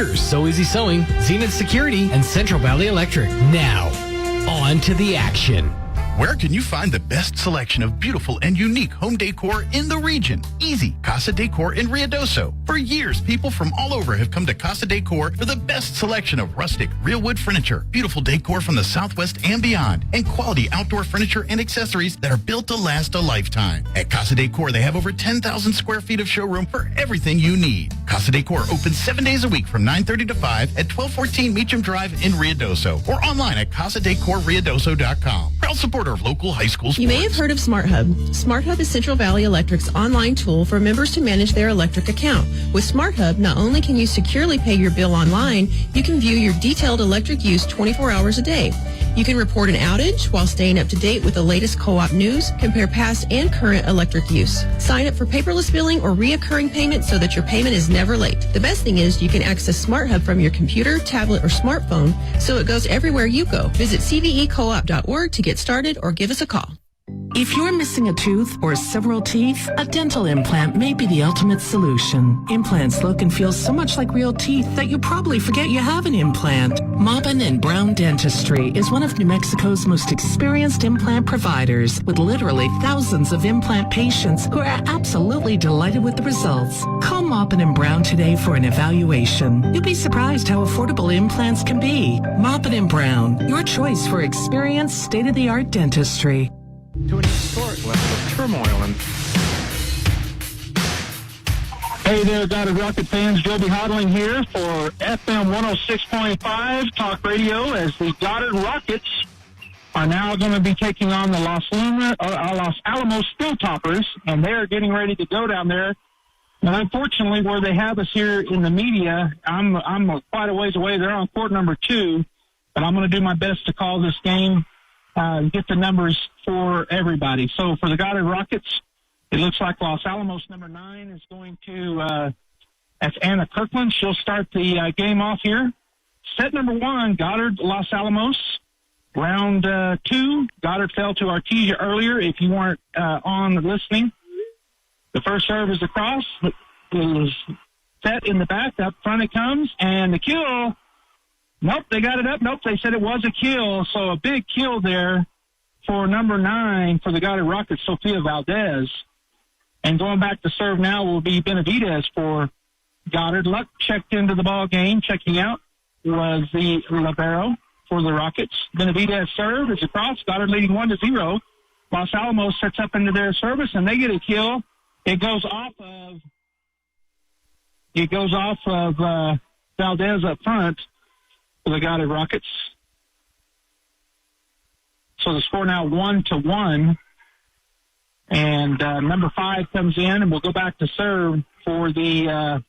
Here's So Easy Sewing, Zenith Security, and Central Valley Electric. Now, on to the action. Where can you find the best selection of beautiful and unique home decor in the region? Easy. Casa Decor in Ruidoso. For years, people from all over have come to Casa Decor for the best selection of rustic, real wood furniture, beautiful decor from the Southwest and beyond, and quality outdoor furniture and accessories that are built to last a lifetime. At Casa Decor, they have over 10,000 square feet of showroom for everything you need. Casa Decor opens 7 days a week from 9:30 to 5 at 1214 Meacham Drive in Ruidoso or online at casadecorruidoso.com. Proud supporter of local high school sports. You may have heard of Smart Hub. Smart Hub is Central Valley Electric's online tool for members to manage their electric account. With Smart Hub, not only can you securely pay your bill online, you can view your detailed electric use 24 hours a day. You can report an outage while staying up to date with the latest co-op news, compare past and current electric use. Sign up for paperless billing or reoccurring payments so that your payment is never late. The best thing is you can access Smart Hub from your computer, tablet, or smartphone, so it goes everywhere you go. Visit cvecoop.org to get started or give us a call. If you're missing a tooth or several teeth, a dental implant may be the ultimate solution. Implants look and feel so much like real teeth that you probably forget you have an implant. Maupin and Brown Dentistry is one of New Mexico's most experienced implant providers, with literally thousands of implant patients who are absolutely delighted with the results. Call Maupin and Brown today for an evaluation. You'll be surprised how affordable implants can be. Maupin and Brown, your choice for experienced, state-of-the-art dentistry. To an historic level of turmoil. And hey there, Goddard Rocket fans. Joby Hodling here for FM 106.5 Talk Radio, as the Goddard Rockets are now going to be taking on the Los Alamos Stilltoppers, and they're getting ready to go down there. And unfortunately, where they have us here in the media, I'm quite a ways away. They're on court number 2, but I'm going to do my best to call this game. Get the numbers for everybody. So for the Goddard Rockets, it looks like Los Alamos number 9 is going to, that's Anna Kirkland. She'll start the game off here. Set number 1, Goddard, Los Alamos. Round 2, Goddard fell to Artesia earlier, if you weren't on listening. The first serve is across. It is set in the back. Up front it comes, and the kill. Nope, they got it up. Nope, they said it was a kill. So a big kill there for number 9 for the Goddard Rockets, Sophia Valdez. And going back to serve now will be Benavidez for Goddard. Luck checked into the ball game. Checking out was the libero for the Rockets. Benavidez serve is across. Goddard leading 1-0. Los Alamos sets up into their service, and they get a kill. It goes off of Valdez up front for the Goddard Rockets. So the score now 1-1. And number 5 comes in, and we'll go back to serve for the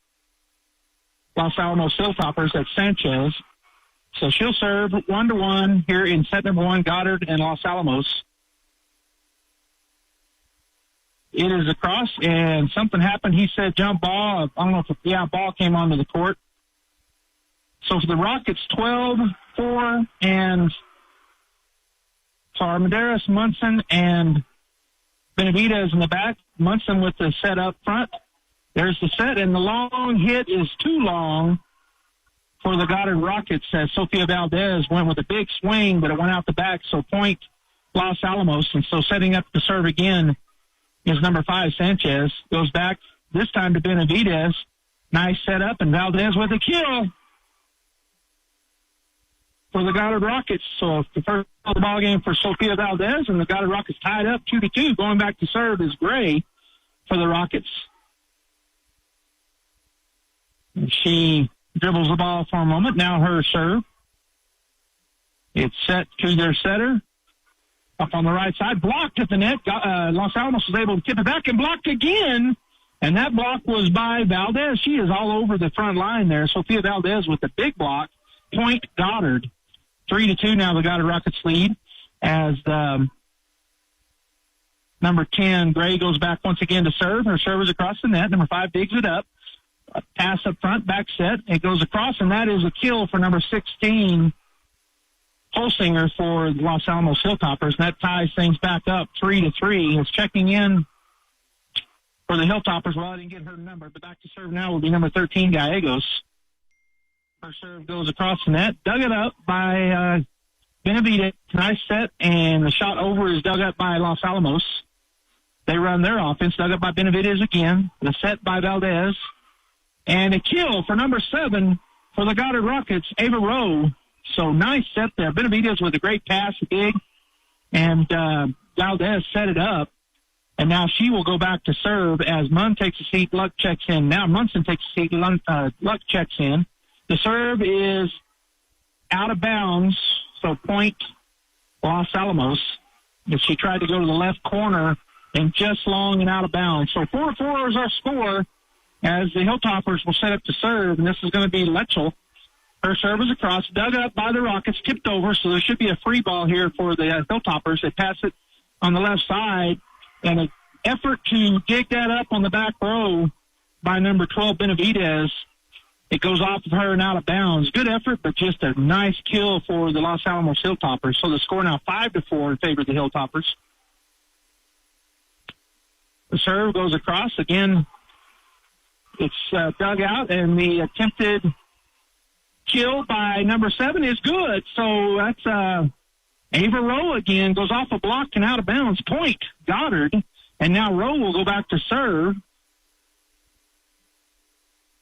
Los Alamos Stilltoppers. That's Sanchez. So she'll serve 1-1 here in set number 1, Goddard and Los Alamos. It is across, and something happened. He said jump ball. I don't know if ball came onto the court. So for the Rockets, 12-4, and Armendariz, Munson, and Benavidez in the back. Munson with the set up front. There's the set, and the long hit is too long for the Goddard Rockets, as Sophia Valdez went with a big swing, but it went out the back, so point Los Alamos. And so setting up to serve again is number 5, Sanchez. Goes back, this time to Benavidez. Nice setup, and Valdez with a kill for the Goddard Rockets. So the first of the ball game for Sophia Valdez, and the Goddard Rockets tied up 2-2. Going back to serve is Gray for the Rockets. And she dribbles the ball for a moment. Now her serve. It's set to their setter. Up on the right side. Blocked at the net. Los Alamos was able to tip it back and blocked again. And that block was by Valdez. She is all over the front line there. Sophia Valdez with the big block. Point Goddard. 3-2 now the Goddard Rockets lead as number 10, Gray, goes back once again to serve. Her serve is across the net. Number 5 digs it up. Pass up front, back set. It goes across, and that is a kill for number 16, Holsinger for the Los Alamos Hilltoppers. And that ties things back up 3-3. It's checking in for the Hilltoppers. Well, I didn't get her number, but back to serve now will be number 13, Gallegos. Her serve goes across the net, dug it up by Benavidez. Nice set, and the shot over is dug up by Los Alamos. They run their offense, dug up by Benavidez again. The set by Valdez. And a kill for number 7 for the Goddard Rockets, Ava Rowe. So nice set there. Benavidez with a great pass, big. And Valdez set it up. And now she will go back to serve as Munn takes a seat, Luck checks in. Now Munson takes a seat, Luck checks in. The serve is out of bounds, so point Los Alamos. If she tried to go to the left corner and just long and out of bounds. So 4-4 is our score as the Hilltoppers will set up to serve, and this is going to be Letchell. Her serve is across, dug up by the Rockets, tipped over, so there should be a free ball here for the Hilltoppers. They pass it on the left side, and an effort to dig that up on the back row by number 12, Benavidez. It goes off of her and out of bounds. Good effort, but just a nice kill for the Los Alamos Hilltoppers. So the score now 5-4 in favor of the Hilltoppers. The serve goes across. Again, it's dug out, and the attempted kill by number 7 is good. So that's Ava Rowe again, goes off a block and out of bounds. Point, Goddard. And now Rowe will go back to serve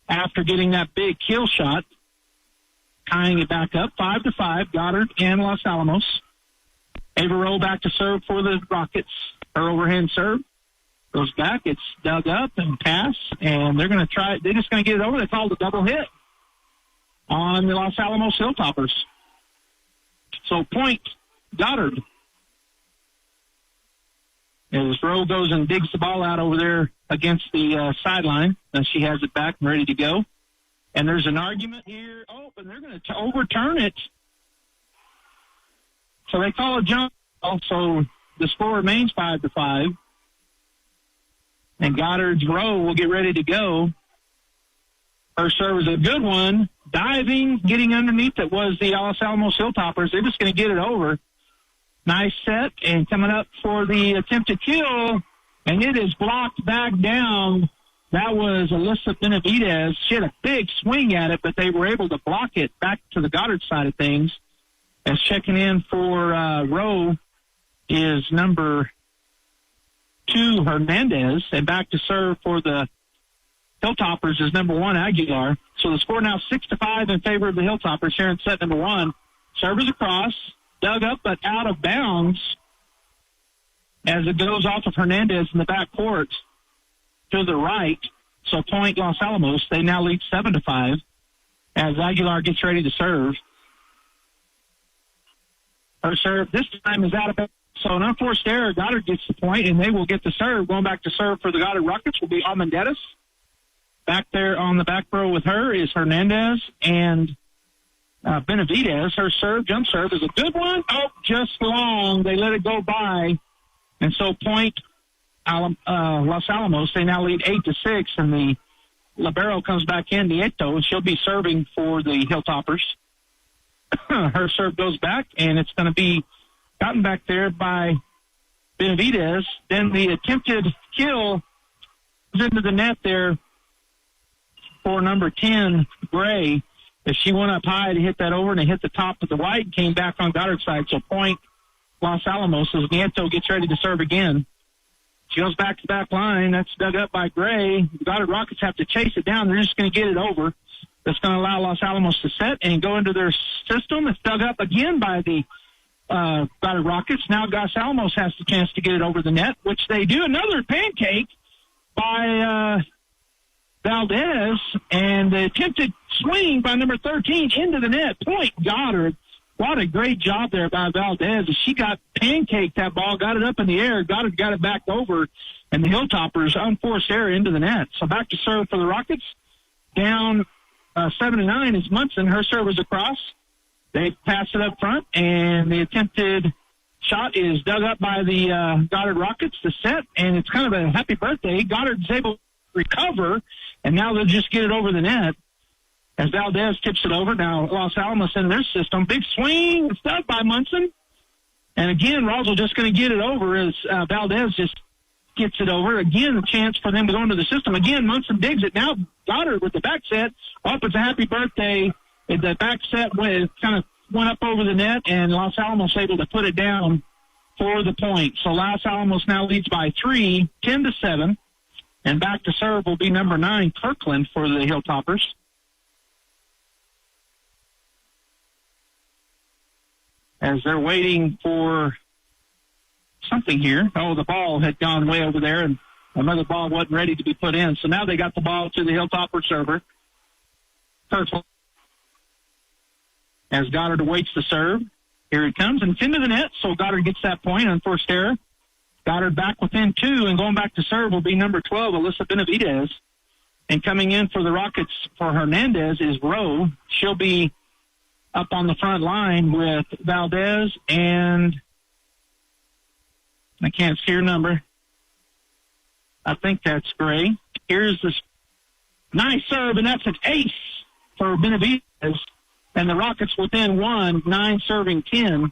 after getting that big kill shot. Tying it back up, 5-5, Goddard and Los Alamos. Ava Rowe back to serve for the Rockets. Her overhand serve goes back. It's dug up and pass, and they're going to try it. They're just going to get it over. They called a double hit on the Los Alamos Hilltoppers. So point, Goddard. As Rowe goes and digs the ball out over there against the sideline, and she has it back and ready to go. And there's an argument here. Oh, and they're going to overturn it. So they call a jump. Also, the score remains 5-5. And Goddard's Rowe will get ready to go. Her serve is a good one. Diving, getting underneath it was the Los Alamos Hilltoppers. They're just going to get it over. Nice set, and coming up for the attempted kill, and it is blocked back down. That was Alyssa Benavidez. She had a big swing at it, but they were able to block it back to the Goddard side of things. As checking in for Rowe is number 2, Hernandez, and back to serve for the Hilltoppers is number 1, Aguilar. So the score now 6-5 in favor of the Hilltoppers here in set number 1. Serve is across, dug up but out of bounds as it goes off of Hernandez in the back court to the right. So point Los Alamos. They now lead 7-5 as Aguilar gets ready to serve. Her serve this time is out of bounds. So an unforced error, Goddard gets the point, and they will get the serve. Going back to serve for the Goddard Rockets will be Almendares. Back there on the back row with her is Hernandez and Benavidez. Her serve, jump serve, is a good one. Oh, just long. They let it go by. And so point Los Alamos. They now lead 8-6, and the libero comes back in, Nieto, and she'll be serving for the Hilltoppers. Her serve goes back, and it's going to be gotten back there by Benavidez. Then the attempted kill is into the net there for number 10, Gray. As she went up high to hit that over, and it hit the top of the white, came back on Goddard's side. So point Los Alamos as Nieto gets ready to serve again. She goes back to the back line. That's dug up by Gray. The Goddard Rockets have to chase it down. They're just going to get it over. That's going to allow Los Alamos to set and go into their system. It's dug up again by the Goddard Rockets. Now Los Alamos has the chance to get it over the net, which they do. Another pancake by Valdez, and the attempted swing by number 13 into the net. Point Goddard. What a great job there by Valdez. She got pancaked that ball, got it up in the air. Goddard got it back over, and the Hilltoppers unforced error into the net. So back to serve for the Rockets. Down 7-9 is Munson. Her serve is across. They pass it up front, and the attempted shot is dug up by the Goddard Rockets to set, and it's kind of a happy birthday. Goddard's able to recover, and now they'll just get it over the net as Valdez tips it over. Now Los Alamos in their system. Big swing. It's dug by Munson. And again, Roswell just going to get it over as Valdez just gets it over. Again, a chance for them to go into the system. Again, Munson digs it. Now Goddard with the back set. Up, it's a happy birthday The back set kind of went up over the net, and Los Alamos able to put it down for the point. So Los Alamos now leads by 3, 10-7. And back to serve will be number 9, Kirkland, for the Hilltoppers. As they're waiting for something here. Oh, the ball had gone way over there, and another ball wasn't ready to be put in. So now they got the ball to the Hilltopper server, Kirkland. As Goddard awaits the serve. Here it comes, and it's into the net, so Goddard gets that point on forced error. Goddard back within 2, and going back to serve will be number 12, Alyssa Benavidez. And coming in for the Rockets for Hernandez is Rowe. She'll be up on the front line with Valdez, and I can't see her number. I think that's Gray. Here's this nice serve, and that's an ace for Benavidez. And the Rockets within 1, 9 serving 10.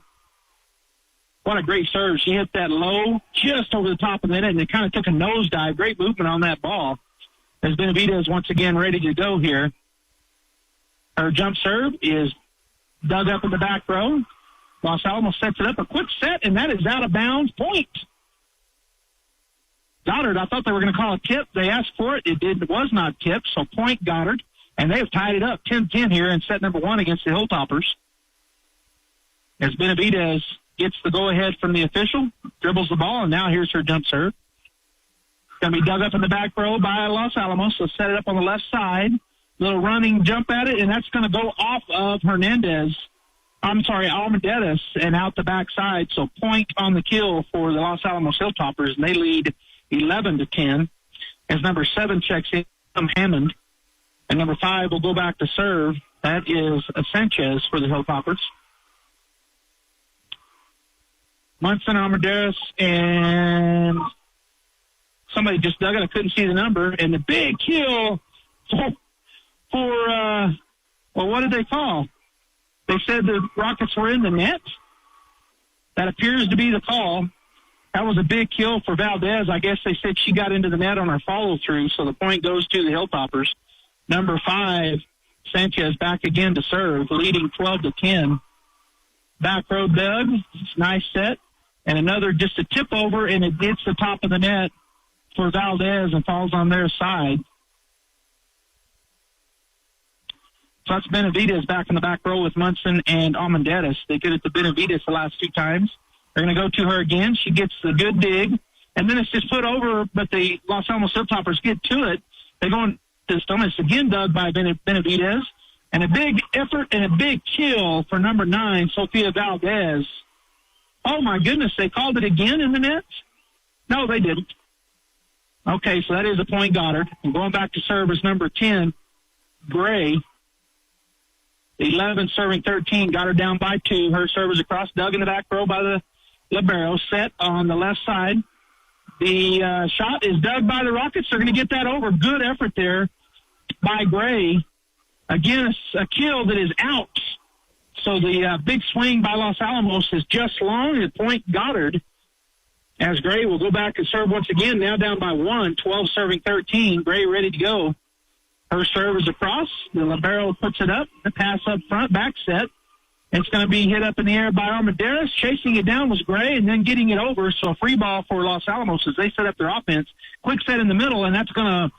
What a great serve. She hit that low just over the top of the net, and it kind of took a nosedive. Great movement on that ball. As Benavidez once again ready to go here. Her jump serve is dug up in the back row. Los Alamos sets it up. A quick set, and that is out of bounds. Point. Goddard, I thought they were going to call a tip. They asked for it. It was not tipped, so point Goddard. And they have tied it up 10-10 here in set number 1 against the Hilltoppers. As Benavidez gets the go-ahead from the official, dribbles the ball, and now here's her jump serve. Going to be dug up in the back row by Los Alamos. So set it up on the left side. Little running jump at it, and that's going to go off of Almendares and out the back side. So point on the kill for the Los Alamos Hilltoppers, and they lead 11-10. As number 7 checks in, Hammond. And number 5 will go back to serve. That is Sanchez for the Hilltoppers. Munson, Armendariz, and somebody just dug it. I couldn't see the number. And the big kill for what did they call? They said the Rockets were in the net. That appears to be the call. That was a big kill for Valdez. I guess they said she got into the net on her follow-through, so the point goes to the Hilltoppers. Number 5, Sanchez back again to serve, leading 12-10. Back row dug. Nice set. And another just a tip over, and it hits the top of the net for Valdez and falls on their side. So that's Benavidez back in the back row with Munson and Armendariz. They get it to Benavidez the last 2 times. They're going to go to her again. She gets the good dig. And then it's just put over, but the Los Alamos Hilltoppers get to it. They go in system. It's again dug by Benavidez. And a big effort and a big kill for number 9, Sophia Valdez. Oh, my goodness. They called it again in the net? No, they didn't. Okay, so that is a point Goddard. And going back to serve is number 10, Gray. 11 serving 13. Got her down by 2. Her serve is across. Dug in the back row by the libero. Set on the left side. The shot is dug by the Rockets. They're going to get that over. Good effort there by Gray. Again, a kill that is out. So the big swing by Los Alamos is just long at point Goddard. As Gray will go back and serve once again, now down by 1, 12 serving 13. Gray ready to go. Her serve is across. The libero puts it up. The pass up front, back set. It's going to be hit up in the air by Armendariz. Chasing it down was Gray and then getting it over. So a free ball for Los Alamos as they set up their offense. Quick set in the middle, and that's going to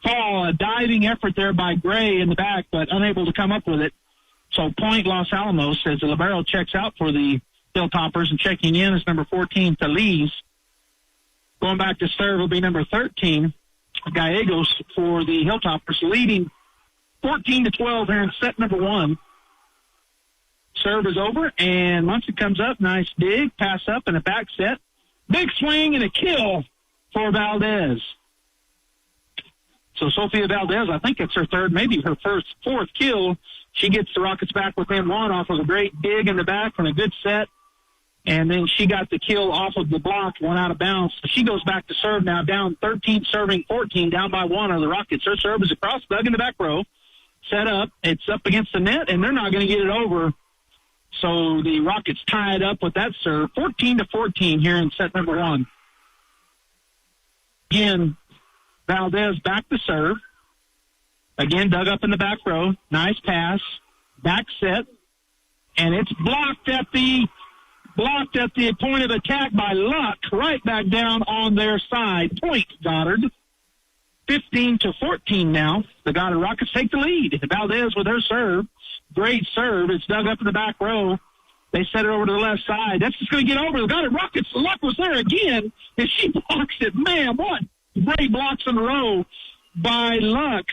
fall. A diving effort there by Gray in the back, but unable to come up with it. So point Los Alamos as the libero checks out for the Hilltoppers, and checking in is number 14, Feliz. Going back to serve will be number 13, Gallegos for the Hilltoppers, leading 14-12 here in set number 1. Serve is over, and Munson comes up. Nice dig, pass up, and a back set. Big swing and a kill for Valdez. So Sophia Valdez, I think it's her third, maybe her fourth kill. She gets the Rockets back within 1 off of a great dig in the back and a good set. And then she got the kill off of the block, went out of bounds. She goes back to serve now, down 13, serving 14, down by 1 on the Rockets. Her serve is across, dug in the back row, set up. It's up against the net, and they're not going to get it over. So the Rockets tied up with that serve, 14-14 here in set number 1. Again, Valdez back to serve. Again, dug up in the back row. Nice pass. back set, and it's blocked at the point of attack by Luck, right back down on their side. Point Goddard. 15-14 now. The Goddard Rockets take the lead. Valdez with her serve. Great serve. It's dug up in the back row. They set it over to the left side. That's just going to get over. The Goddard Rockets, Luck was there again, and she blocks it. Man, what great blocks in a row by Luck.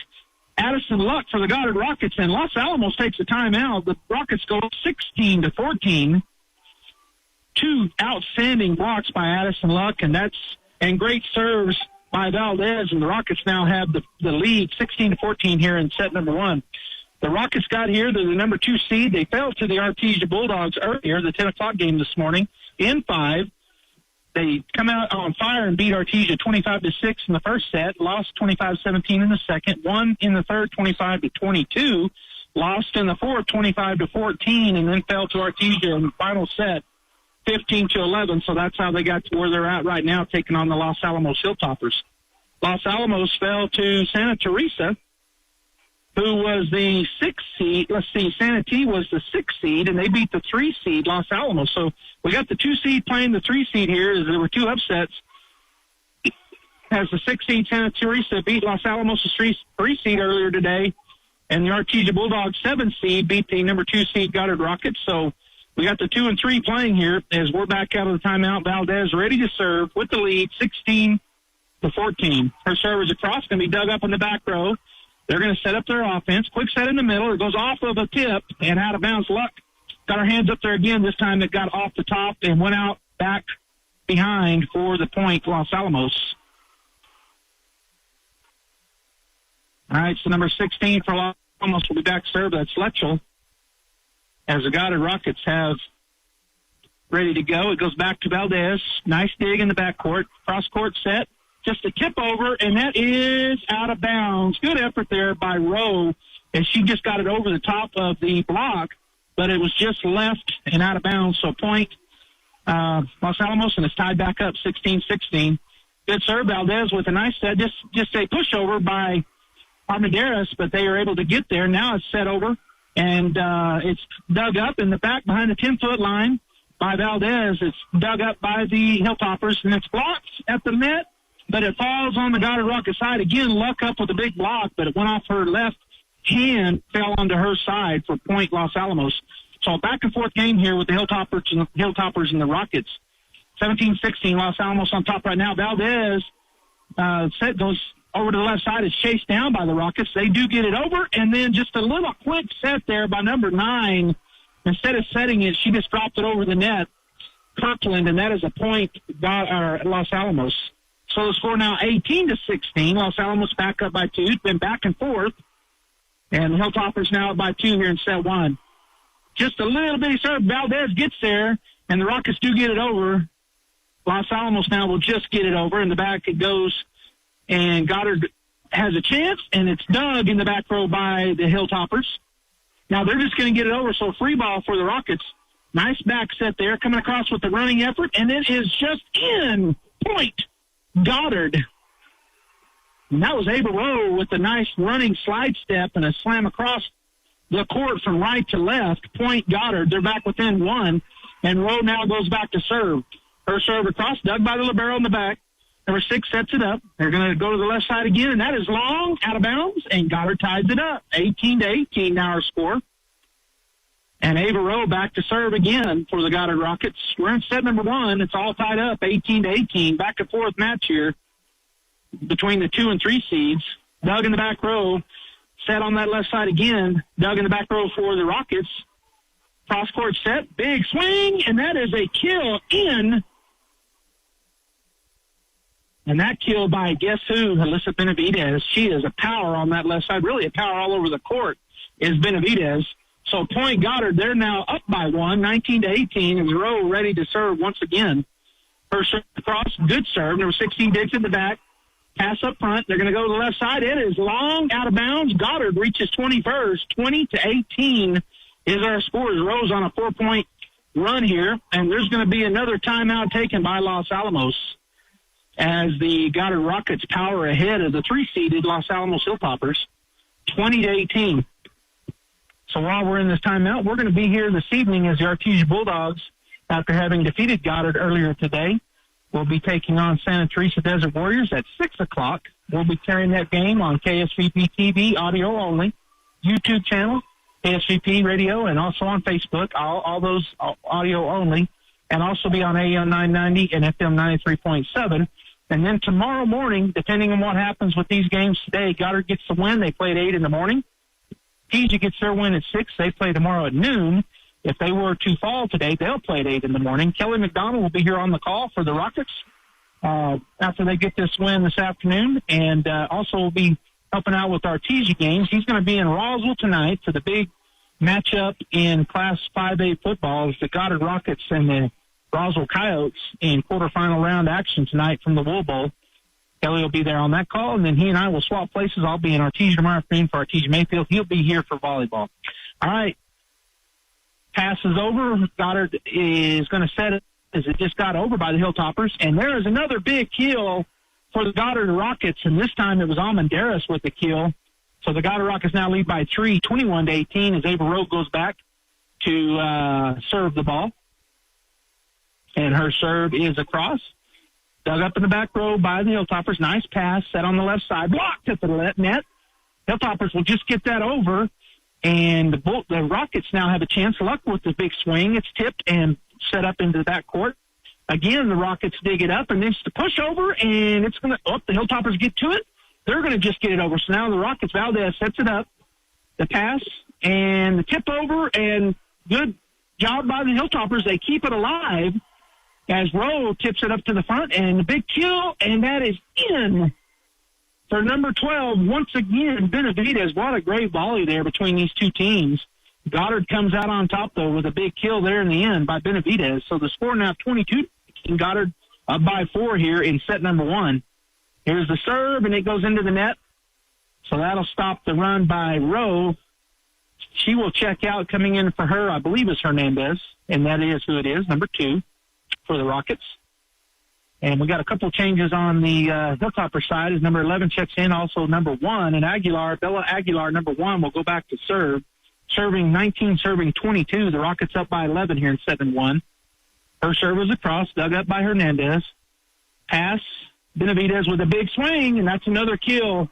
Addison Luck for the Goddard Rockets, and Los Alamos takes a timeout. The Rockets go 16-14. Two outstanding blocks by Addison Luck, and great serves by Valdez, and the Rockets now have the lead 16-14 here in set number one. The Rockets got here. They're the number 2 seed. They fell to the Artesia Bulldogs earlier, the 10 o'clock game this morning, in 5. They come out on fire and beat Artesia 25-6 in the first set, lost 25-17 in the second, won in the third 25-22, lost in the fourth 25-14, and then fell to Artesia in the final set 15-11. So that's how they got to where they're at right now, taking on the Los Alamos Hilltoppers. Los Alamos fell to Santa Teresa, who was the 6th seed. Let's see, Santa T was the 6th seed, and they beat the 3 seed, Los Alamos. So we got the 2 seed playing the 3 seed here. There were 2 upsets. As the 6 seed Santa Teresa beat Los Alamos' 3 seed earlier today, and the Artesia Bulldogs 7 seed beat the number 2 seed Goddard Rockets. So we got the 2 and 3 playing here as we're back out of the timeout. Valdez ready to serve with the lead, 16-14. Her serve is across, going to be dug up in the back row. They're going to set up their offense. Quick set in the middle. It goes off of a tip and out of bounds. Luck got her hands up there again. This time it got off the top and went out back behind for the point, Los Alamos. All right, so number 16 for Los Alamos will be back serve. That's Letchell. As the Goddard Rockets have ready to go, it goes back to Valdez. Nice dig in the backcourt. Cross-court set. Just a tip over, and that is out of bounds. Good effort there by Rowe, and she just got it over the top of the block, but it was just left and out of bounds. So point Los Alamos, and it's tied back up 16-16. Good serve, Valdez with a nice set. Just a pushover by Armendariz, but they are able to get there. Now it's set over, and it's dug up in the back behind the 10-foot line by Valdez. It's dug up by the Hilltoppers, and it's blocked at the net, but it falls on the Goddard Rocket side. Again, Luck up with a big block, but it went off her left hand, fell onto her side for point Los Alamos. So a back-and-forth game here with the Hilltoppers and the Rockets. 17-16, Los Alamos on top right now. Valdez set goes over to the left side. Is chased down by the Rockets. They do get it over, and then just a little quick set there by number 9. Instead of setting it, she just dropped it over the net. Kirkland, and that is a point by Los Alamos. So the score now 18-16. Los Alamos back up by 2. It's been back and forth. And the Hilltoppers now up by 2 here in set 1. Just a little bitty serve. Valdez gets there, and the Rockets do get it over. Los Alamos now will just get it over. In the back it goes, and Goddard has a chance, and it's dug in the back row by the Hilltoppers. Now they're just going to get it over, so free ball for the Rockets. Nice back set there, coming across with the running effort, and it is just in. Point Goddard. And that was Ava Rowe with a nice running slide step and a slam across the court from right to left. Point Goddard. They're back within 1, and Rowe now goes back to serve. Her serve across, dug by the libero in the back. Number 6 sets it up. They're going to go to the left side again, and that is long, out of bounds, and Goddard ties it up. 18-18 now our score. And Ava Rowe back to serve again for the Goddard Rockets. We're in set number 1. It's all tied up, 18-18. Back and forth match here between the 2 and 3 seeds. Doug in the back row, set on that left side again. Doug in the back row for the Rockets. Cross-court set, big swing, and that is a kill in. And that kill by, guess who? Alyssa Benavidez. She is a power on that left side, really a power all over the court, is Benavidez. So point Goddard, they're now up by 1, 19-18, and Rowe ready to serve once again. Her serve across, good serve. Number 16 digs in the back. Pass up front. They're going to go to the left side. It is long, out of bounds. Goddard reaches 21st. 20-18 is our score. Rowe's on a 4-point run here, and there's going to be another timeout taken by Los Alamos as the Goddard Rockets power ahead of the 3-seeded Los Alamos Hilltoppers, 20-18. So while we're in this timeout, we're going to be here this evening as the Artesia Bulldogs, after having defeated Goddard earlier today, will be taking on Santa Teresa Desert Warriors at 6 o'clock. We'll be carrying that game on KSVP TV, audio only, YouTube channel, KSVP Radio, and also on Facebook, all those audio only, and also be on AM 990 and FM 93.7. And then tomorrow morning, depending on what happens with these games today, Goddard gets the win. They play at 8 in the morning. Artesia gets their win at 6. They play tomorrow at noon. If they were to fall today, they'll play at 8 in the morning. Kelly McDonald will be here on the call for the Rockets after they get this win this afternoon, and also will be helping out with Artesia games. He's going to be in Roswell tonight for the big matchup in Class 5A football. It's the Goddard Rockets and the Roswell Coyotes in quarterfinal round action tonight from the Wool Bowl. Kelly will be there on that call, and then he and I will swap places. I'll be in Artesia tomorrow afternoon for Artesia Mayfield. He'll be here for volleyball. All right. Pass is over. Goddard is going to set it as it just got over by the Hilltoppers. And there is another big kill for the Goddard Rockets, and this time it was Almonderis with the kill. So the Goddard Rockets now lead by 3, 21-18, as Ava Rowe goes back to serve the ball. And her serve is across. Dug up in the back row by the Hilltoppers. Nice pass, set on the left side, blocked at the net. Hilltoppers will just get that over, and the Rockets now have a chance. Luck with the big swing. It's tipped and set up into the backcourt. Again, the Rockets dig it up, and then it's the push over, and it's going to, the Hilltoppers get to it. They're going to just get it over. So now the Rockets, Valdez sets it up, the pass, and the tip over, and good job by the Hilltoppers. They keep it alive as Rowe tips it up to the front, and the big kill, and that is in for number 12. Once again, Benavidez. What a great volley there between these two teams. Goddard comes out on top, though, with a big kill there in the end by Benavidez. So the score now 22, and Goddard up by 4 here in set number 1. Here's the serve, and it goes into the net. So that'll stop the run by Rowe. She will check out. Coming in for her, I believe, is Hernandez, and that is who it is, number 2 for the Rockets. And we got a couple changes on the Hilltopper side as number 11 checks in, also number 1. And Bella Aguilar, number 1, will go back to serve. Serving 19, serving 22. The Rockets up by 11 here in 7-1. Her serve was across, dug up by Hernandez. Pass, Benavidez with a big swing, and that's another kill.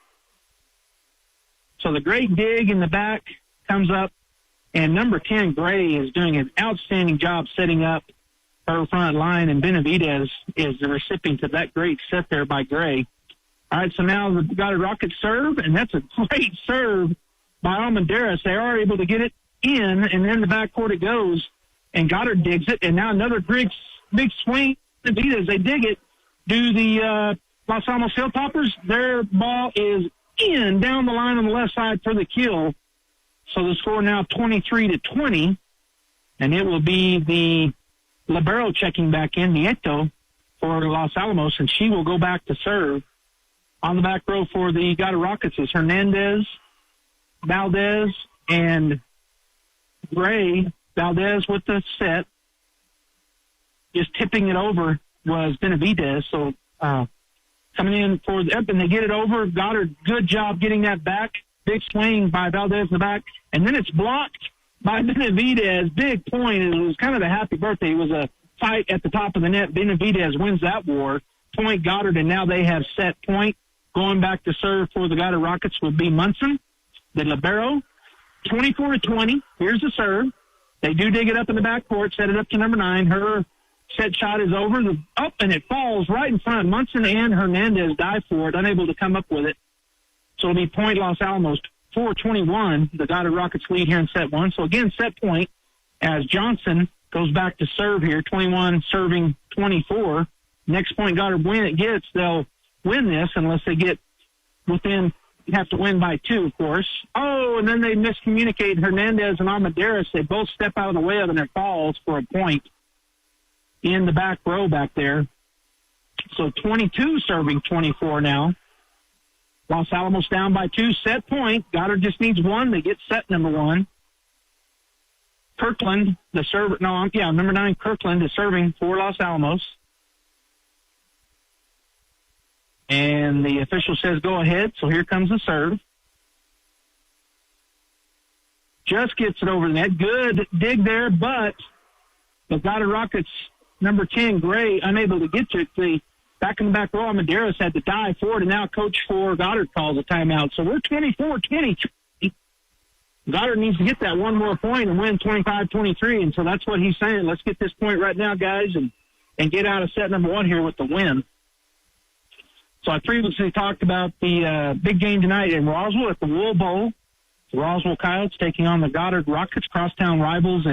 So the great dig in the back comes up, and number 10, Gray, is doing an outstanding job setting up her front line, and Benavidez is the recipient of that great set there by Gray. All right, so now the Goddard Rockets serve, and that's a great serve by Almonderis. They are able to get it in, and then the backcourt it goes, and Goddard digs it, and now another big swing. Benavidez, they dig it. Do the Los Alamos Hilltoppers, their ball is in down the line on the left side for the kill. So the score now 23-20, and it will be the libero checking back in, Nieto, for Los Alamos, and she will go back to serve. On the back row for the Goddard Rockets is Hernandez, Valdez, and Gray. Valdez with the set. Just tipping it over was Benavidez. So coming in for the up, and they get it over. Goddard, good job getting that back. Big swing by Valdez in the back. And then it's blocked by Benavidez. Big point. It was kind of a happy birthday. It was a fight at the top of the net. Benavidez wins that war. Point Goddard, and now they have set point. Going back to serve for the Goddard Rockets would be Munson, the libero. 24-20. Here's the serve. They do dig it up in the backcourt, set it up to number 9. Her set shot is over. Up, and it falls right in front. Munson and Hernandez dive for it, unable to come up with it. So it'll be point Los Alamos, 4-21. The Goddard Rockets lead here in set 1. So again, set point as Johnson goes back to serve here, 21 serving 24. Next point Goddard gets, they'll win this unless they get within, have to win by 2, of course. Oh, and then they miscommunicate. Hernandez and Almonderis, they both step out of the way of it, and it falls for a point in the back row back there. So 22 serving 24 now. Los Alamos down by 2, set point. Goddard just needs 1. They get set number 1. Kirkland, the server, number 9, Kirkland is serving for Los Alamos. And the official says go ahead, so here comes the serve. just gets it over the net. Good dig there, but the Goddard Rockets, number 10, Gray, unable to get to it. The back in the back row, Amadeus had to dive forward, and now coach for Goddard calls a timeout. So we're 24-20. Goddard needs to get that one more point and win 25-23, and so that's what he's saying. Let's get this point right now, guys, and get out of set number 1 here with the win. So I previously talked about the big game tonight in Roswell at the Wool Bowl. The Roswell Coyotes taking on the Goddard Rockets, crosstown rivals,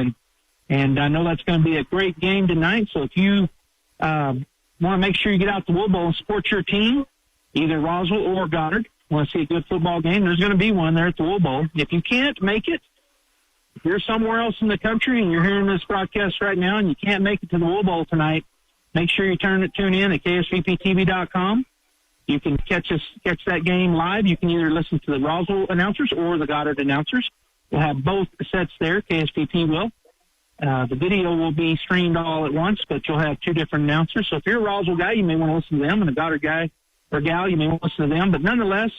and I know that's going to be a great game tonight. So if you want to make sure you get out to the Wool Bowl and support your team, either Roswell or Goddard, want to see a good football game, there's going to be one there at the Wool Bowl. If you can't make it, if you're somewhere else in the country and you're hearing this broadcast right now and you can't make it to the Wool Bowl tonight, make sure you tune in at ksvptv.com. You can catch that game live. You can either listen to the Roswell announcers or the Goddard announcers. We'll have both sets there. KSVP will. The video will be streamed all at once, but you'll have 2 different announcers. So if you're a Roswell guy, you may want to listen to them, and a Goddard guy or gal, you may want to listen to them. But nonetheless,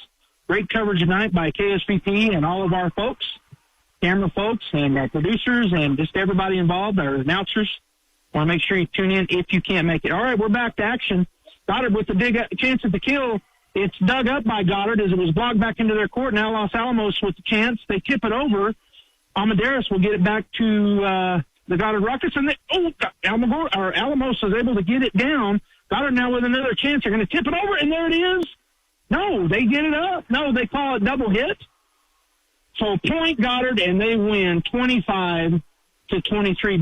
great coverage tonight by KSVP and all of our folks, camera folks and producers and just everybody involved, our announcers. Want to make sure you tune in if you can't make it. All right, we're back to action. Goddard with the big chance at the kill. It's dug up by Goddard as it was blocked back into their court. Now Los Alamos with the chance. They tip it over. Amadeus will get it back to the Goddard Rockets. And Alamos is able to get it down. Goddard now with another chance. They're going to tip it over, and there it is. No, they get it up. No, they call it double hit. So point Goddard, and they win 25-23.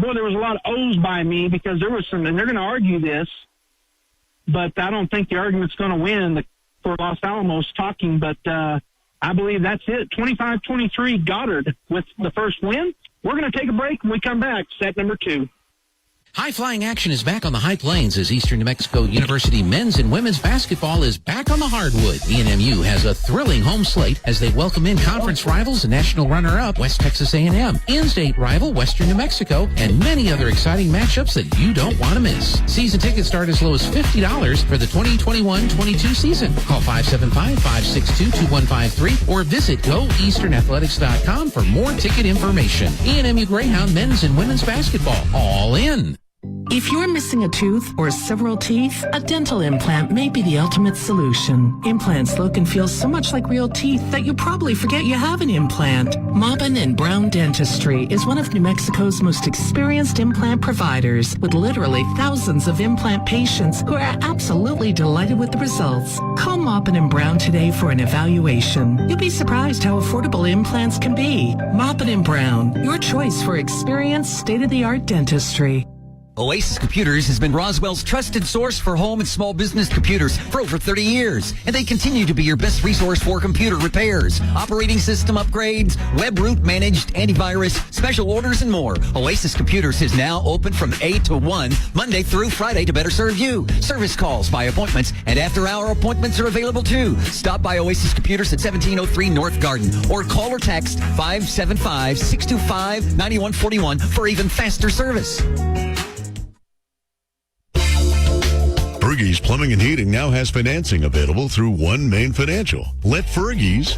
Boy, there was a lot of O's by me because there was some, and they're going to argue this, but I don't think the argument's going to win for Los Alamos talking, but I believe that's it. 25-23 Goddard with the first win. We're going to take a break. When we come back, set number 2. High-flying action is back on the High Plains as Eastern New Mexico University men's and women's basketball is back on the hardwood. ENMU has a thrilling home slate as they welcome in conference rivals and national runner-up West Texas A&M, in-state rival Western New Mexico, and many other exciting matchups that you don't want to miss. Season tickets start as low as $50 for the 2021-22 season. Call 575-562-2153 or visit goeasternathletics.com for more ticket information. ENMU Greyhound men's and women's basketball, all in. If you're missing a tooth or several teeth, a dental implant may be the ultimate solution. Implants look and feel so much like real teeth that you probably forget you have an implant. Maupin and Brown Dentistry is one of New Mexico's most experienced implant providers, with literally thousands of implant patients who are absolutely delighted with the results. Call Maupin and Brown today for an evaluation. You'll be surprised how affordable implants can be. Maupin and Brown, your choice for experienced, state-of-the-art dentistry. Oasis Computers has been Roswell's trusted source for home and small business computers for over 30 years, and they continue to be your best resource for computer repairs, operating system upgrades, web root managed, antivirus, special orders, and more. Oasis Computers is now open from 8 to 1, Monday through Friday to better serve you. Service calls by appointments and after-hour appointments are available too. Stop by Oasis Computers at 1703 North Garden or call or text 575-625-9141 for even faster service. Fergie's Plumbing and Heating now has financing available through One Main Financial. Let Fergie's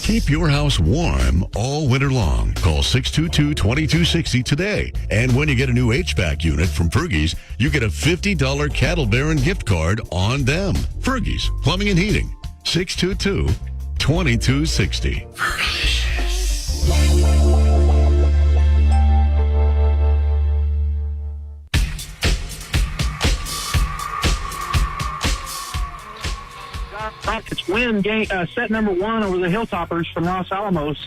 keep your house warm all winter long. Call 622-2260 today. And when you get a new HVAC unit from Fergie's, you get a $50 Cattle Baron gift card on them. Fergie's Plumbing and Heating, 622-2260. Rockets win game, set number 1 over the Hilltoppers from Los Alamos.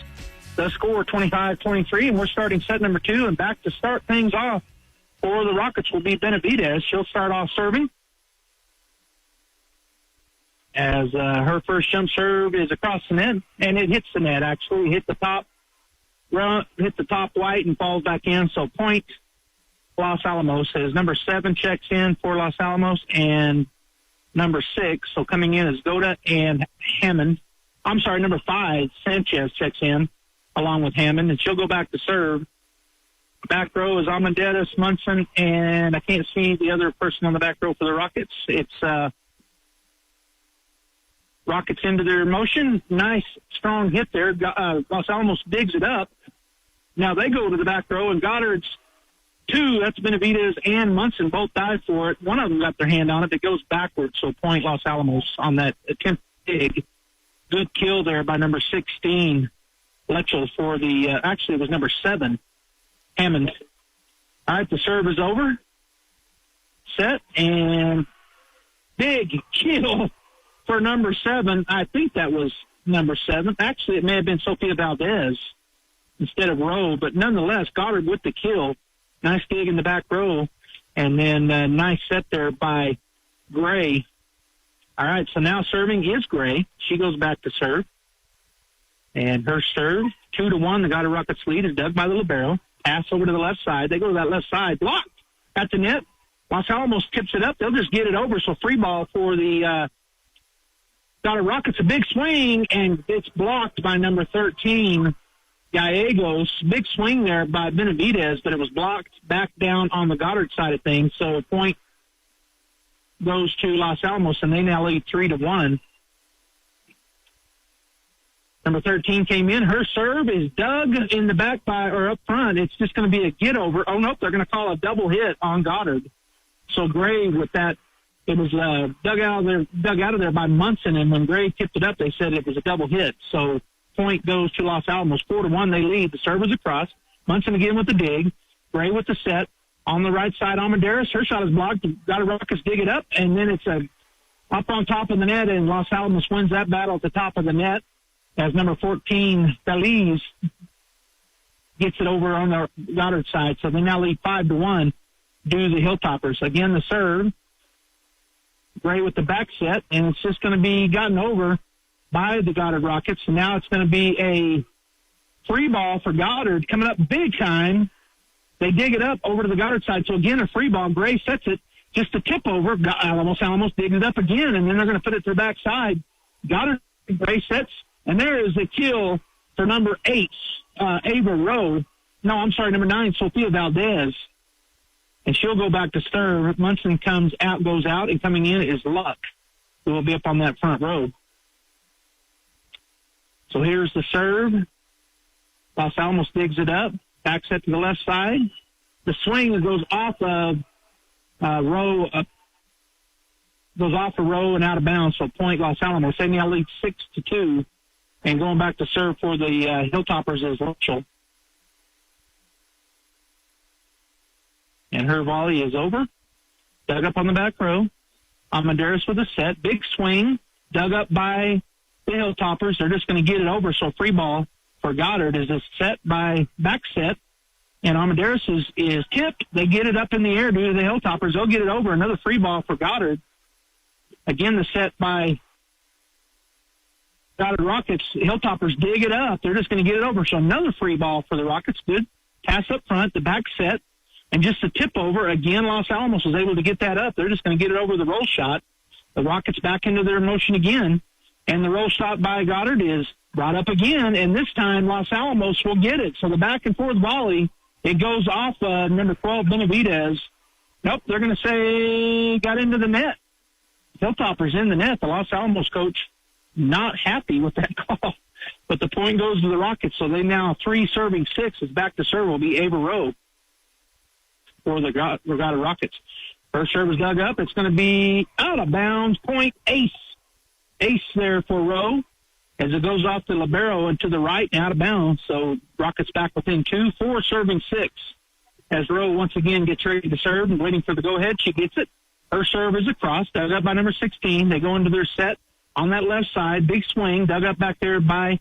The score 25-23, and we're starting set number 2. And back to start things off for the Rockets will be Benavidez. She'll start off serving as her first jump serve is across the net, and it hits the net. Actually, hit the top white and falls back in. So point Los Alamos as number 7 checks in for Los Alamos and number 6, so coming in is Goddard and Hammond. I'm sorry, number 5, Sanchez checks in along with Hammond, and she'll go back to serve. Back row is Amadeus, Munson, and I can't see the other person on the back row for the Rockets. It's Rockets into their motion. Nice, strong hit there. Los Alamos digs it up. Now they go to the back row, and Goddard's two. That's Benavidez and Munson both dive for it. One of them got their hand on it. It goes backwards, so point Los Alamos on that attempt dig. Good kill there by number 16, Letchell, for the, actually it was number 7, Hammond. All right, the serve is over. Set, and big kill for number 7. I think that was number 7. Actually, it may have been Sophia Valdez instead of Rowe, but nonetheless, Goddard with the kill. Nice dig in the back row, and then nice set there by Gray. All right, so now serving is Gray. She goes back to serve. And her serve, 2-1. The Goddard Rockets lead is dug by the libero. Pass over to the left side. They go to that left side. Blocked at the net. Los Alamos tips it up. They'll just get it over. So free ball for the Goddard Rockets. A big swing, and it's blocked by number 13, Gallegos. Big swing there by Benavidez, but it was blocked back down on the Goddard side of things. So a point goes to Los Alamos, and they now lead 3-1. Number 13 came in. Her serve is dug in the back by, or up front. It's just going to be a get over. Oh, nope, they're going to call a double hit on Goddard. So Gray with that, it was dug out of there by Munson, and when Gray tipped it up, they said it was a double hit. So point goes to Los Alamos. 4-1, they lead. The serve is across. Munson again with the dig. Gray with the set. On the right side, Almendares. Her shot is blocked. Goddard Rockets dig it up, and then it's up on top of the net, and Los Alamos wins that battle at the top of the net as number 14, Feliz, gets it over on the Goddard side. So they now lead 5-1 due to the Hilltoppers. Again, the serve. Gray with the back set, and it's just going to be gotten over by the Goddard Rockets. And now it's going to be a free ball for Goddard coming up big time. They dig it up over to the Goddard side. So, again, a free ball. Gray sets it just a tip over. Alamos digs it up again, and then they're going to put it to the back side. Goddard, Gray sets, and there is a kill for number 8, Ava Rowe. No, I'm sorry, number 9, Sophia Valdez. And she'll go back to serve. Munson goes out, and coming in is Luck, who will be up on that front row. So here's the serve. Los Alamos digs it up. Back set to the left side. The swing goes off of Rowe, goes off of Rowe and out of bounds. So point Los Alamos. They now lead 6-2, and going back to serve for the Hilltoppers is Mitchell. And her volley is over. Dug up on the back row. Almendares with a set. Big swing. Dug up by the Hilltoppers. They're just going to get it over. So free ball for Goddard is a set by back set, and Almendares is tipped. They get it up in the air due to the Hilltoppers. They'll get it over. Another free ball for Goddard. Again, the set by Goddard Rockets. Hilltoppers dig it up. They're just going to get it over. So another free ball for the Rockets. Good pass up front, the back set, and just a tip over. Again, Los Alamos was able to get that up. They're just going to get it over the roll shot. The Rockets back into their motion again, and the roll shot by Goddard is brought up again, and this time Los Alamos will get it. So the back and forth volley, it goes off number 12, Benavidez. Nope, they're going to say got into the net. Hilltoppers in the net. The Los Alamos coach not happy with that call, but the point goes to the Rockets. So they now 3 serving 6 is back to serve will be Ava Rowe for the Goddard Rockets. First serve is dug up. It's going to be out of bounds. Point ace there for Rowe, as it goes off the libero and to the right and out of bounds. So Rockets back within 2, 4 serving 6. As Rowe once again gets ready to serve and waiting for the go-ahead, she gets it. Her serve is across, dug up by number 16. They go into their set on that left side. Big swing, dug up back there by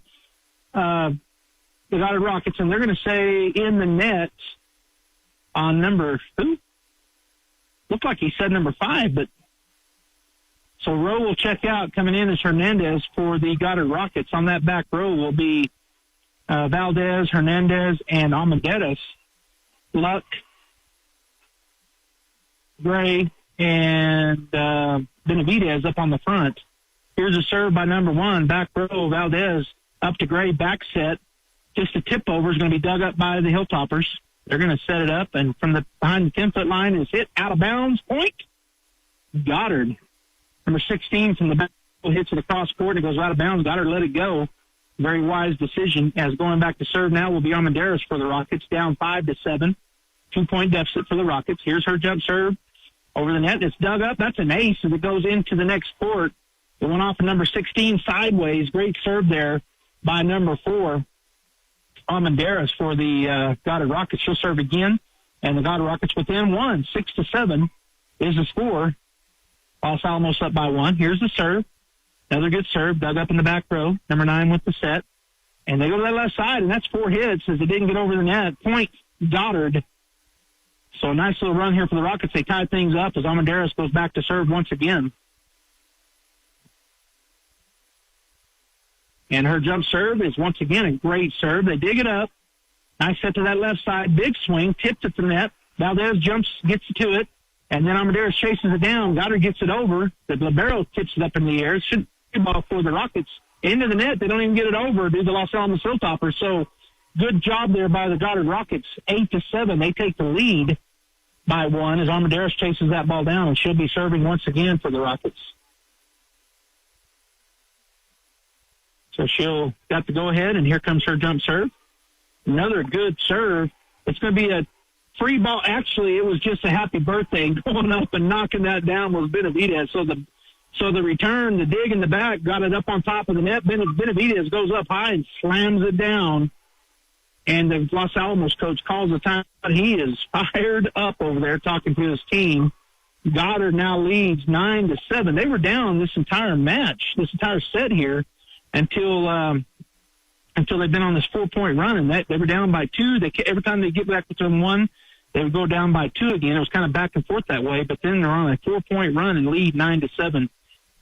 the Goddard Rockets. And they're going to say in the net on number, who? Looked like he said number 5, but so Rowe will check out. Coming in is Hernandez for the Goddard Rockets. On that back row will be Valdez, Hernandez, and Almendares. Luck, Gray, and Benavidez up on the front. Here's a serve by number 1, back row, Valdez up to Gray, back set. Just a tip over is going to be dug up by the Hilltoppers. They're going to set it up, and from the behind the 10-foot line is hit out of bounds. Point Goddard. Number 16 from the back hits it across court and it goes out of bounds. Goddard let it go. Very wise decision, as going back to serve now will be Armendariz for the Rockets, down 5-7. 2-point deficit for the Rockets. Here's her jump serve over the net. It's dug up. That's an ace as it goes into the next court. It went off of number 16 sideways. Great serve there by number 4, Armendariz for the Goddard Rockets. She'll serve again, and the Goddard Rockets within 1. 6-7 is the score. Los Alamos up by 1. Here's the serve. Another good serve, dug up in the back row. Number 9 with the set. And they go to that left side, and that's 4 hits as it didn't get over the net. Point Goddard. So a nice little run here for the Rockets. They tie things up as Armendariz goes back to serve once again. And her jump serve is once again a great serve. They dig it up. Nice set to that left side. Big swing, tipped at the net. Valdez jumps, gets to it. And then Armendariz chases it down. Goddard gets it over. The libero tips it up in the air. It should be a ball for the Rockets. Into the net. They don't even get it over due to the Los Alamos Hilltoppers. So good job there by the Goddard Rockets. 8-7. They take the lead by 1 as Armendariz chases that ball down, and she'll be serving once again for the Rockets. So she'll got to go ahead, and here comes her jump serve. Another good serve. It's going to be a free ball. Actually, it was just a happy birthday. Going up and knocking that down was Benavidez. So the return, the dig in the back, got it up on top of the net. Benavidez goes up high and slams it down. And the Los Alamos coach calls the time. He is fired up over there talking to his team. Goddard now leads 9-7. They were down this entire match, this entire set here, until they've been on this 4-point run, and they were down by 2. Every time they get back within 1, they would go down by 2 again. It was kind of back and forth that way, but then they're on a 4-point run and lead 9-7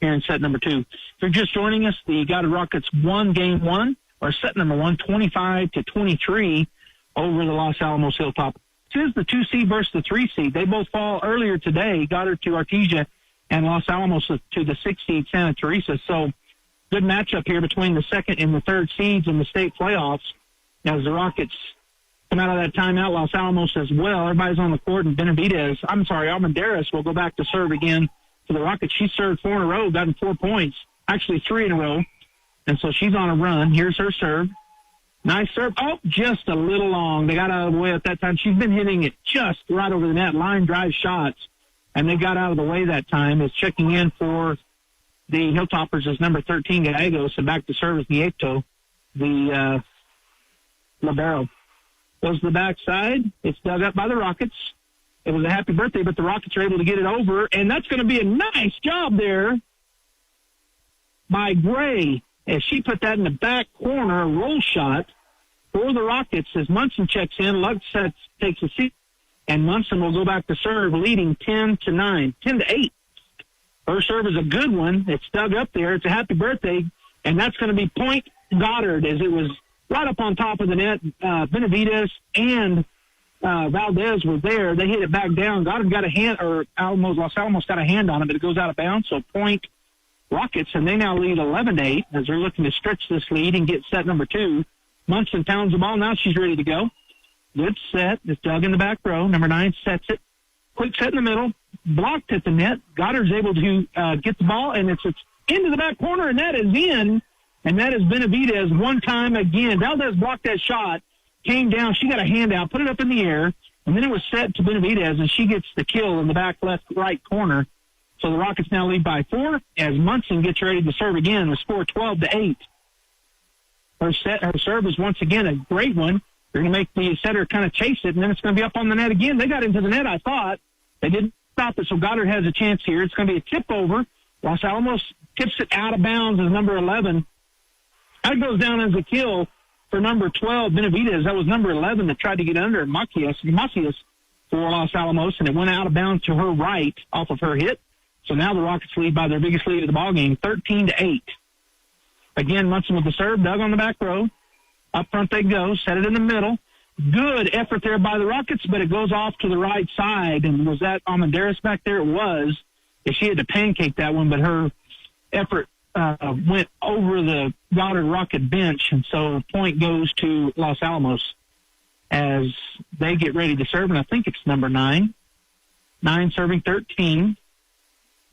here in set number 2. If you're just joining us, the Goddard Rockets won game 1, or set number 1, 25-23 over the Los Alamos Hilltop. This is the 2 seed versus the 3 seed. They both fall earlier today, Goddard to Artesia and Los Alamos to the 6 seed Santa Teresa. So good matchup here between the 2nd and the 3rd seeds in the state playoffs as the Rockets come out of that timeout. Los Alamos as well. Everybody's on the court, and Armendariz will go back to serve again for the Rockets. She served 4 in a row, gotten 4 points, actually 3 in a row. And so she's on a run. Here's her serve. Nice serve. Oh, just a little long. They got out of the way at that time. She's been hitting it just right over the net, line drive shots, and they got out of the way that time. Is checking in for the Hilltoppers is number 13, Gallegos, and back to serve is Nieto, the libero. Goes to the backside. It's dug up by the Rockets. It was a happy birthday, but the Rockets are able to get it over, and that's going to be a nice job there by Gray as she put that in the back corner, a roll shot for the Rockets as Munson checks in. Lugset takes a seat, and Munson will go back to serve, leading 10-8. Her serve is a good one. It's dug up there. It's a happy birthday, and that's going to be point Goddard as it was right up on top of the net. Benavidez and Valdez were there. They hit it back down. Goddard got a hand, or Los Alamos got a hand on it, but it goes out of bounds, so point Rockets, and they now lead 11-8 as they're looking to stretch this lead and get set number 2. Munson pounds the ball. Now she's ready to go. Good set. It's dug in the back row. Number 9 sets it. Quick set in the middle. Blocked at the net. Goddard's able to get the ball, and it's into the back corner, and that is in. And that is Benavidez one time again. Valdez blocked that shot, came down. She got a hand out, put it up in the air, and then it was set to Benavidez, and she gets the kill in the back left right corner. So the Rockets now lead by 4 as Munson gets ready to serve again. The score 12-8. Her serve is once again a great one. They're going to make the setter kind of chase it, and then it's going to be up on the net again. They got into the net, I thought. They didn't stop it, so Goddard has a chance here. It's going to be a tip over. Los Alamos tips it out of bounds as number 11. That goes down as a kill for number 12, Benavidez. That was number 11 that tried to get under Macias for Los Alamos, and it went out of bounds to her right off of her hit. So now the Rockets lead by their biggest lead of the ballgame, 13-8. Again, Munson with the serve, dug on the back row. Up front they go, set it in the middle. Good effort there by the Rockets, but it goes off to the right side. And was that Armendariz back there? It was. She had to pancake that one, but her effort went over the Goddard Rocket bench, and so point goes to Los Alamos as they get ready to serve, and I think it's number 9. 9 serving 13.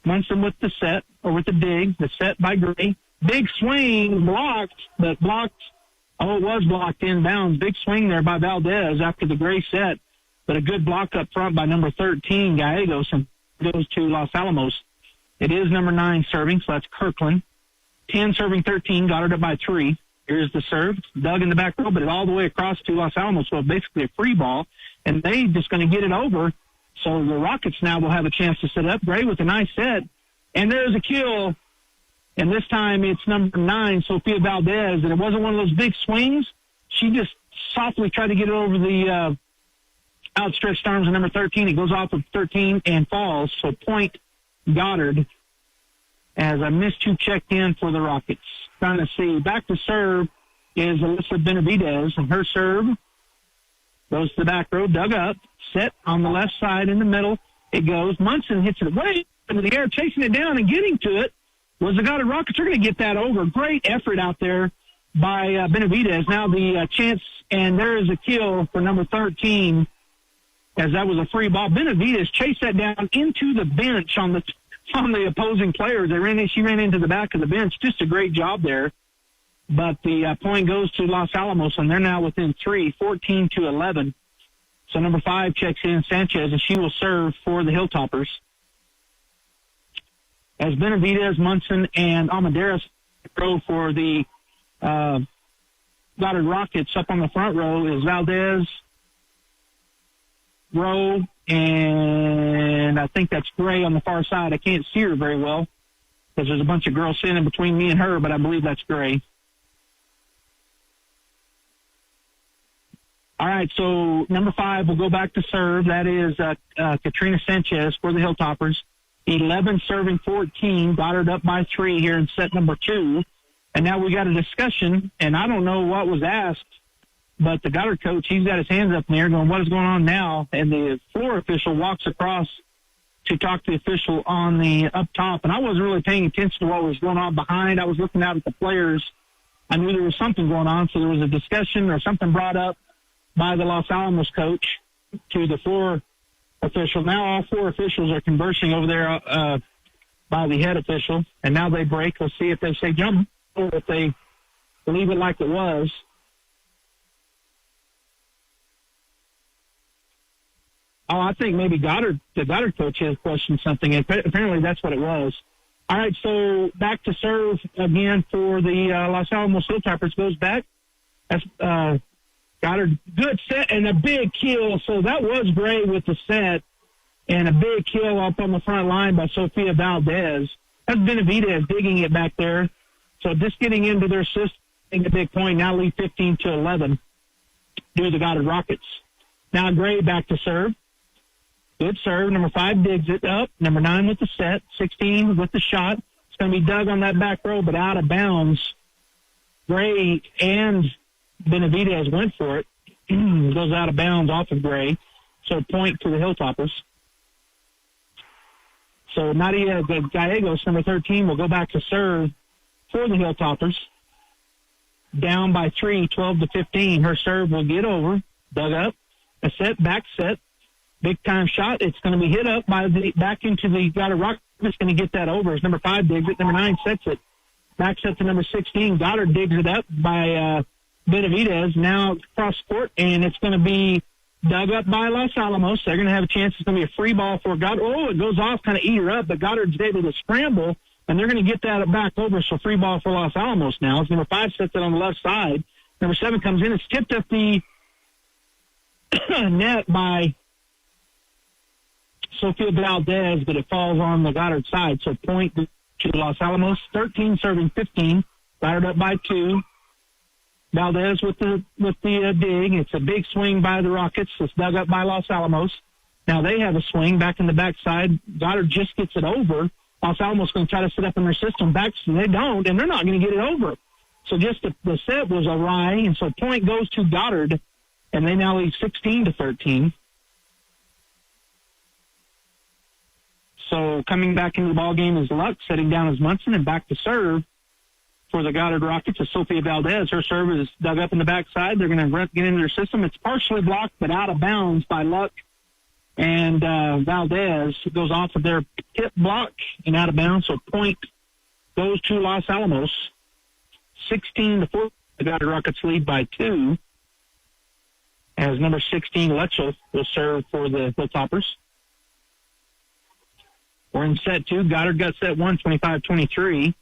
Munson with the set, or with the dig. The set by Gray. Big swing, blocked, but blocked. Oh, it was blocked inbounds. Big swing there by Valdez after the Gray set, but a good block up front by number 13, Gallegos, and goes to Los Alamos. It is number 9 serving, so that's Kirkland. 10 serving 13, Goddard up by 3. Here's the serve, dug in the back row, but all the way across to Los Alamos, so basically a free ball, and they just going to get it over. So the Rockets now will have a chance to set up. Gray with a nice set, and there's a kill, and this time it's number 9, Sophia Valdez, and it wasn't one of those big swings. She just softly tried to get it over the outstretched arms of number 13. It goes off of 13 and falls, so point Goddard, as I missed who checked in for the Rockets. Trying to see. Back to serve is Alyssa Benavidez, and her serve goes to the back row, dug up, set on the left side in the middle. It goes. Munson hits it way into the air, chasing it down and getting to it. Was the Goddard Rockets are going to get that over. Great effort out there by Benavidez. Now the chance, and there is a kill for number 13, as that was a free ball. Benavidez chased that down into the bench on the opposing players. She ran into the back of the bench. Just a great job there. But the point goes to Los Alamos, and they're now within 3, 14-11. So number 5 checks in, Sanchez, and she will serve for the Hilltoppers. As Benavidez, Munson, and Almaderas go for the Goddard Rockets. Up on the front row is Valdez, Rowe, and I think that's Gray on the far side. I can't see her very well because there's a bunch of girls sitting in between me and her, but I believe that's Gray. All right, so number 5 will go back to serve. That is Katrina Sanchez for the Hilltoppers. 11 serving 14. Goddard up by 3 here in set number 2. And now we got a discussion, and I don't know what was asked, but the Goddard coach, he's got his hands up in the air going, what is going on now? And the floor official walks across to talk to the official on the up top. And I wasn't really paying attention to what was going on behind. I was looking out at the players. I knew there was something going on, so there was a discussion or something brought up by the Los Alamos coach to the floor official. Now all 4 officials are conversing over there by the head official, and now they break. Let's see if they say jump or if they leave it like it was. Oh, I think maybe the Goddard coach has questioned something. Apparently that's what it was. All right, so back to serve again for the Los Alamos Hilltoppers. Goes back. That's Goddard, good set and a big kill. So that was Gray with the set and a big kill up on the front line by Sophia Valdez. That's Benavidez digging it back there. So just getting into their system, a big point. Now lead 15-11 due to the Goddard Rockets. Now Gray back to serve. Good serve. Number 5 digs it up. Number 9 with the set. 16 with the shot. It's going to be dug on that back row, but out of bounds. Gray and Benavidez went for it. Goes out of bounds off of Gray. So point to the Hilltoppers. So Nadia Gallegos, number 13, will go back to serve for the Hilltoppers. Down by 3, 12-15. Her serve will get over. Dug up. A set, back set. Big time shot. It's going to be hit up by back into the Goddard Rockets. It's going to get that over as number 5 digs it. Number 9 sets it. Back set to number 16. Goddard digs it up by Benavidez. Now cross court, and it's going to be dug up by Los Alamos. They're going to have a chance. It's going to be a free ball for Goddard. Oh, it goes off, kind of eat her up, but Goddard's able to scramble, and they're going to get that back over. So free ball for Los Alamos now. It's number 5 sets it on the left side. Number 7 comes in. It's tipped up the net by Sophia Valdez, but it falls on the Goddard side. So point to Los Alamos. 13 serving 15. Goddard up by 2. Valdez with the dig. It's a big swing by the Rockets. It's dug up by Los Alamos. Now they have a swing back in the backside. Goddard just gets it over. Los Alamos going to try to set up in their system. Back, they don't, and they're not going to get it over. So just the set was awry, and so point goes to Goddard, and they now lead 16-13. So coming back into the ball game is Luck, setting down as Munson, and back to serve for the Goddard Rockets is Sophia Valdez. Her serve is dug up in the backside. They're going to get into their system. It's partially blocked, but out of bounds by Luck And Valdez goes off of their tip block and out of bounds. So point goes to Los Alamos. 16-14. The Goddard Rockets lead by 2. As number 16, Letchell, will serve for the Hilltoppers. We're in set 2. Goddard got set 1, 25-23.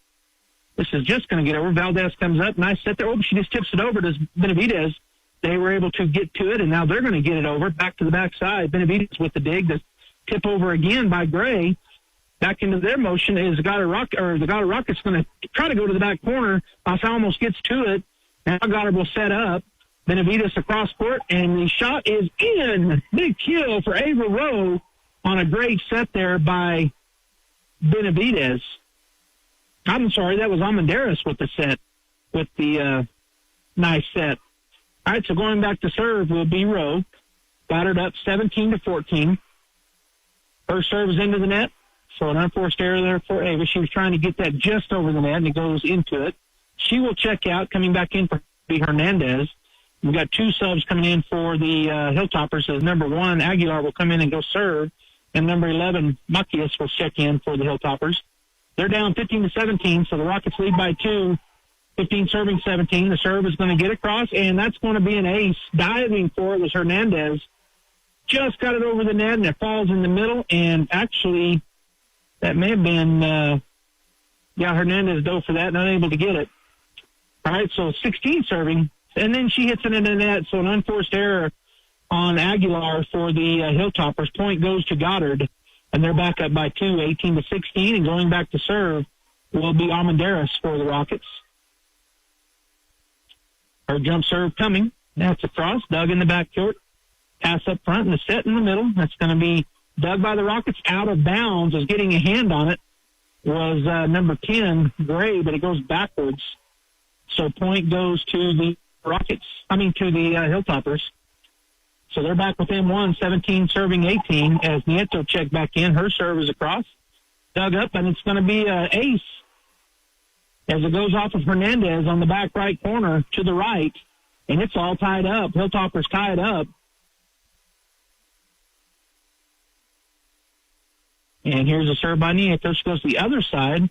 This is just going to get over. Valdez comes up. Nice set there. Oh, she just tips it over to Benavidez. They were able to get to it, and now they're going to get it over. Back to the backside. Benavidez with the dig. The tip over again by Gray. Back into their motion is the Goddard Rockets going to try to go to the back corner. Los Alamos gets to it. Now Goddard will set up. Benavidez across court, and the shot is in. Big kill for Ava Rowe on a great set there by Benavidez. I'm sorry, that was Almendares with the set, with the nice set. All right, so going back to serve will be Rowe. Goddard up 17-14. Her serve is into the net, so an unforced error there for Ava. She was trying to get that just over the net, and it goes into it. She will check out, coming back in for Hernandez. We've got 2 subs coming in for the Hilltoppers. As number 1, Aguilar will come in and go serve, and number 11, Macias will check in for the Hilltoppers. They're down 15-17, so the Rockets lead by 2. 15 serving 17. The serve is going to get across, and that's going to be an ace. Diving for it was Hernandez. Just got it over the net, and it falls in the middle. And actually, that may have been, Hernandez dove for that, not able to get it. All right, so 16 serving, and then she hits it into the net. So an unforced error on Aguilar for the Hilltoppers. Point goes to Goddard, and they're back up by 2, 18-16. And going back to serve will be Almendares for the Rockets. Her jump serve coming. That's across. Dug in the backcourt. Pass up front and the set in the middle. That's going to be dug by the Rockets out of bounds. As getting a hand on it was number 10, Gray, but it goes backwards. So point goes to the to the Hilltoppers. So they're back with M1, 17 serving 18 as Nieto checked back in. Her serve is across. Dug up, and it's going to be an ace as it goes off of Hernandez on the back right corner to the right, and it's all tied up. Hilltoppers tie it up. And here's a serve by Nieto. She goes to the other side.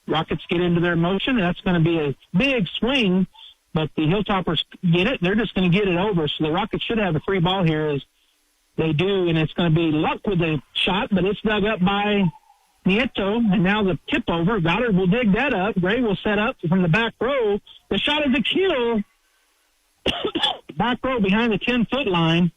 Rockets get into their motion. That's going to be a big swing, but the Hilltoppers get it. They're just going to get it over. So the Rockets should have a free ball here as they do, and it's going to be luck with the shot, but it's dug up by Nieto, and now the tip over. Goddard will dig that up. Gray will set up from the back row. The shot is a kill. Back row behind the 10-foot line.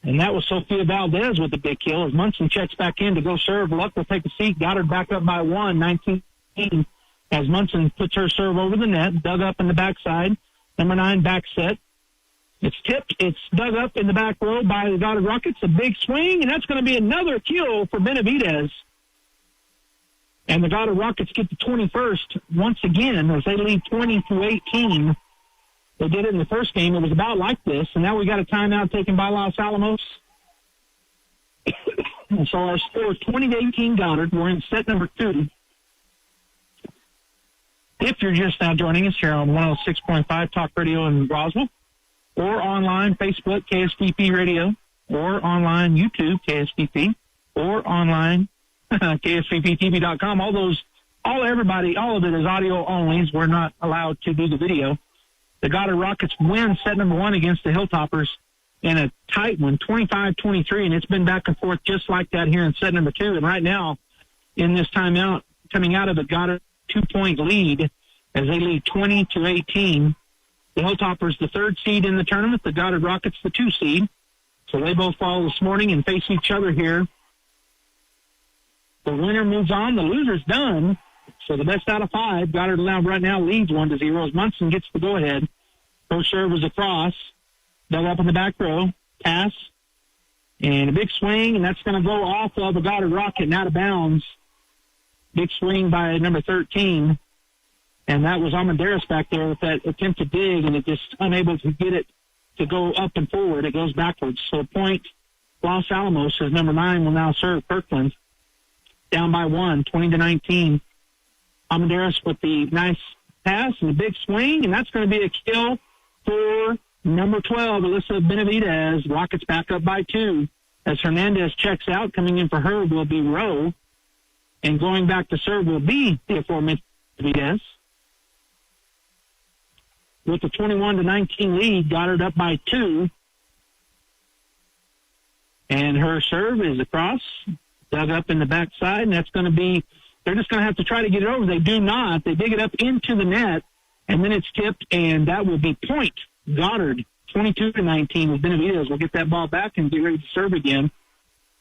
And that was Sophia Valdez with the big kill. As Munson checks back in to go serve, Luck will take a seat. Goddard back up by 1, 19. As Munson puts her serve over the net, dug up in the backside. Number 9 back set. It's tipped. It's dug up in the back row by the Goddard Rockets. A big swing, and that's going to be another kill for Benavidez. And the Goddard Rockets get the 21st once again as they lead 20-18. They did it in the first game. It was about like this, and now we got a timeout taken by Los Alamos. And so our score is 20-18 Goddard. We're in set number 2. If you're just now joining us here on 106.5 Talk Radio in Roswell, or online, Facebook, KSPP Radio, or online, YouTube, KSPP, or online, KSPPTV.com. All of it is audio only, as we're not allowed to do the video. The Goddard Rockets win set number 1 against the Hilltoppers in a tight one, 25-23, and it's been back and forth just like that here in set number 2. And right now, in this timeout, coming out of the Goddard 2-point lead as they lead 20-18. The Hilltoppers, the 3rd seed in the tournament. The Goddard Rockets, the 2 seed. So they both fall this morning and face each other here. The winner moves on. The loser's done. So the best out of 5. Goddard right now leads 1-0 as Munson gets the go-ahead. First serve is across. Dug up in the back row. Pass. And a big swing, and that's going to go off of a Goddard Rocket and out of bounds. Big swing by number 13. And that was Almendares back there with that attempt to dig, and it just unable to get it to go up and forward. It goes backwards. So point Los Alamos as number 9 will now serve Kirkland. Down by 1, 20-19. Almendares with the nice pass and the big swing, and that's going to be a kill for number 12, Alyssa Benavidez. Rockets back up by 2. As Hernandez checks out, coming in for her will be Rowe. And going back to serve will be the aforementioned Benavidez. With the 21-19 lead, Goddard up by 2. And her serve is across, dug up in the backside, and that's going to be, they're just going to have to try to get it over. They do not. They dig it up into the net, and then it's tipped, and that will be point. Goddard, 22-19 with Benavidez. Will get that ball back and get ready to serve again.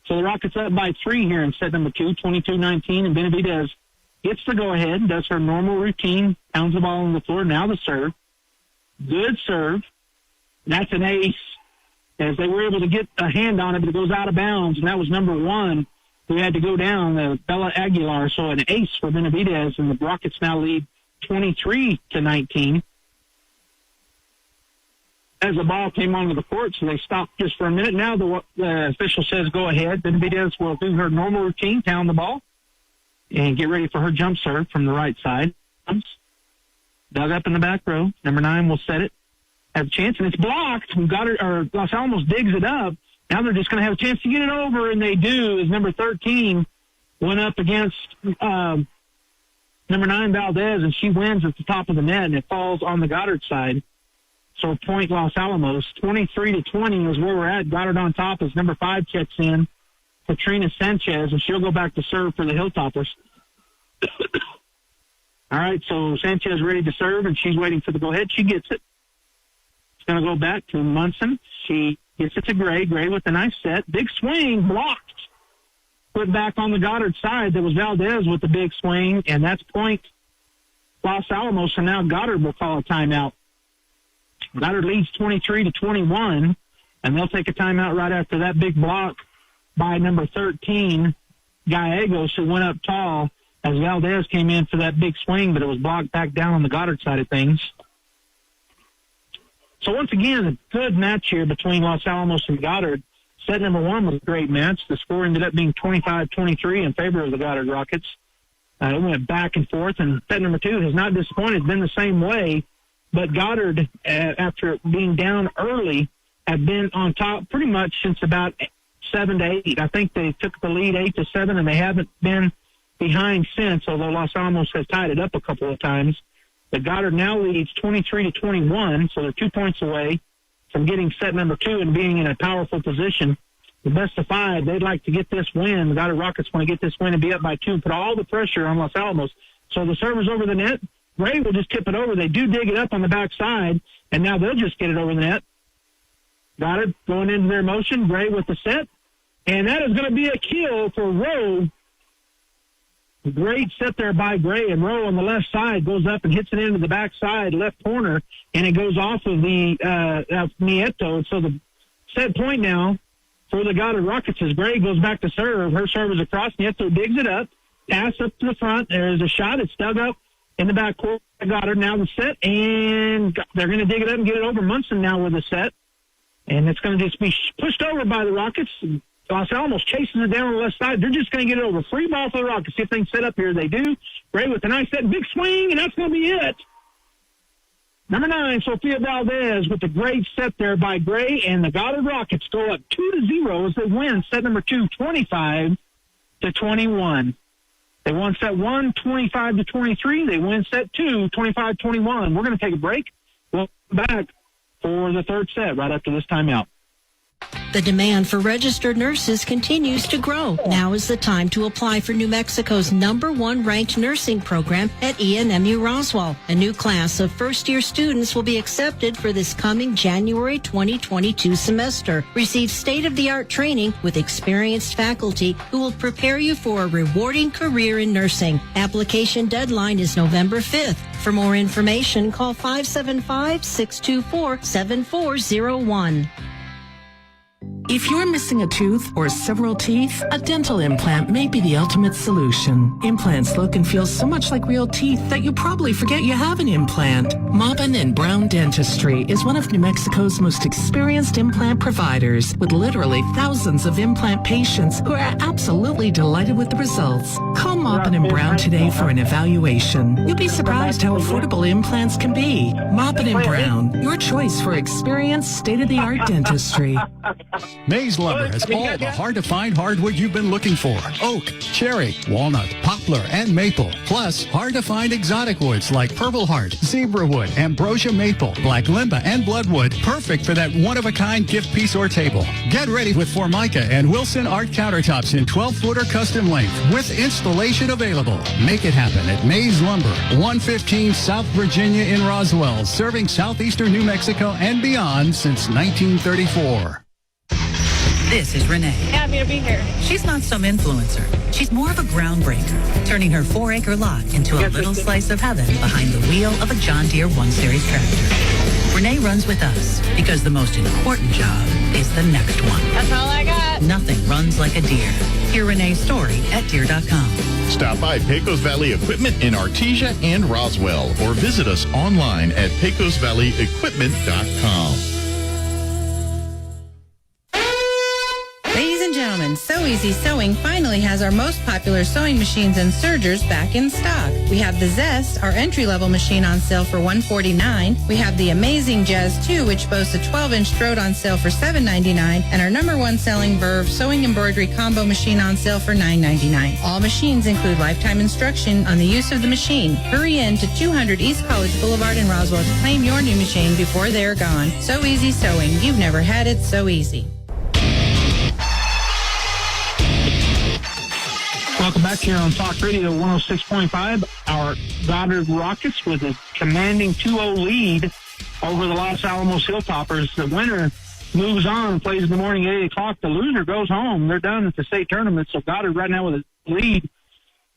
So the Rockets up by 3 here in set number 2, 22-19, and Benavidez gets the go-ahead, does her normal routine, pounds the ball on the floor. Now the serve. Good serve. That's an ace, as they were able to get a hand on it, but it goes out of bounds, and that was number 1 who had to go down, Bella Aguilar. So an ace for Benavidez, and the Rockets now lead 23-19. As the ball came onto the court, so they stopped just for a minute. Now the official says go ahead. Benavidez will do her normal routine, pound the ball, and get ready for her jump serve from the right side. Dug up in the back row. Number 9 will set it. Have a chance, and it's blocked. Goddard, or Los Alamos digs it up. Now they're just going to have a chance to get it over, and they do, as number 13 went up against number 9, Valdez, and she wins at the top of the net, and it falls on the Goddard side. So point Los Alamos. 23-20 is where we're at. Goddard on top as number 5 checks in. Katrina Sanchez, and she'll go back to serve for the Hilltoppers. All right, so Sanchez ready to serve, and she's waiting for the go-ahead. She gets it. It's going to go back to Munson. She gets it to Gray. Gray with a nice set. Big swing, blocked. Put back on the Goddard side. There was Valdez with the big swing, and that's point Los Alamos, and now Goddard will call a timeout. Goddard leads 23-21, and they'll take a timeout right after that big block by number 13, Gallegos, who went up tall as Valdez came in for that big swing, but it was blocked back down on the Goddard side of things. So once again, a good match here between Los Alamos and Goddard. Set number 1 was a great match. The score ended up being 25-23 in favor of the Goddard Rockets. It went back and forth, and set number 2 has not disappointed, been the same way. But Goddard, after being down early, have been on top pretty much since about 7 to 8. I think they took the lead 8 to 7, and they haven't been behind since, although Los Alamos has tied it up a couple of times. But Goddard now leads 23-21, so they're 2 points away from getting set number 2 and being in a powerful position. The best of 5, they'd like to get this win. The Goddard Rockets want to get this win and be up by 2 and put all the pressure on Los Alamos. So the server's over the net. Gray will just tip it over. They do dig it up on the backside, and now they'll just get it over the net. Goddard going into their motion. Gray with the set, and that is going to be a kill for Rowe. Great set there by Gray, and Rowe on the left side goes up and hits it into the backside left corner, and it goes off of the Nieto. So the set point now for the Goddard Rockets as Gray goes back to serve. Her serve is across. Nieto digs it up, pass up to the front. There's a shot. It's dug up in the back court. Goddard now the set, and they're going to dig it up and get it over. Munson now with the set, and it's going to just be pushed over by the Rockets. Los Alamos chases it down on the left side. They're just going to get it over. Free ball for the Rockets. See if they can set up here. They do. Gray with a nice set, big swing, and that's going to be it. Number 9, Sophia Valdez with the great set there by Gray, and the Goddard Rockets go up 2-0 as they win set number 2, 25-21. They won set 1, 25-23. They win set 2, 25-21. We're going to take a break. We'll come back for the third set right after this timeout. The demand for registered nurses continues to grow. Now is the time to apply for New Mexico's #1 ranked nursing program at ENMU Roswell. A new class of first-year students will be accepted for this coming January 2022 semester. Receive state-of-the-art training with experienced faculty who will prepare you for a rewarding career in nursing. Application deadline is November 5th. For more information, call 575-624-7401. If you're missing a tooth or several teeth, a dental implant may be the ultimate solution. Implants look and feel so much like real teeth that you probably forget you have an implant. Maupin and Brown Dentistry is one of New Mexico's most experienced implant providers, with literally thousands of implant patients who are absolutely delighted with the results. Call Maupin and Brown today for an evaluation. You'll be surprised how affordable implants can be. Moppin' and Brown, your choice for experienced, state-of-the-art dentistry. Mays Lumber has all the hard-to-find hardwood you've been looking for. Oak, cherry, walnut, poplar, and maple. Plus, hard-to-find exotic woods like purple heart, zebra wood, ambrosia maple, black limba, and bloodwood. Perfect for that one-of-a-kind gift piece or table. Get ready with Formica and Wilson Art countertops in 12-footer custom length with installation available. Make it happen at Mays Lumber, 115 South Virginia in Roswell, serving southeastern New Mexico and beyond since 1934. This is Renee. Happy to be here. She's not some influencer. She's more of a groundbreaker, turning her 4-acre lot into a little slice of heaven behind the wheel of a John Deere 1 Series tractor. Renee runs with us because the most important job is the next one. That's all I got. Nothing runs like a Deere. Hear Renee's story at Deere.com. Stop by Pecos Valley Equipment in Artesia and Roswell or visit us online at pecosvalleyequipment.com. Ladies and gentlemen, So Easy Sewing finally has our most popular sewing machines and sergers back in stock. We have the Zest, our entry-level machine, on sale for $149. We have the Amazing Jazz 2, which boasts a 12-inch throat, on sale for $7.99, and our #1 selling Verve sewing embroidery combo machine on sale for $9.99. All machines include lifetime instruction on the use of the machine. Hurry in to 200 East College Boulevard in Roswell to claim your new machine before they're gone. So Easy Sewing. You've never had it so easy. Welcome back here on Talk Radio 106.5. Our Goddard Rockets with a commanding 2-0 lead over the Los Alamos Hilltoppers. The winner moves on, plays in the morning at 8 o'clock. The loser goes home. They're done at the state tournament. So Goddard right now with a lead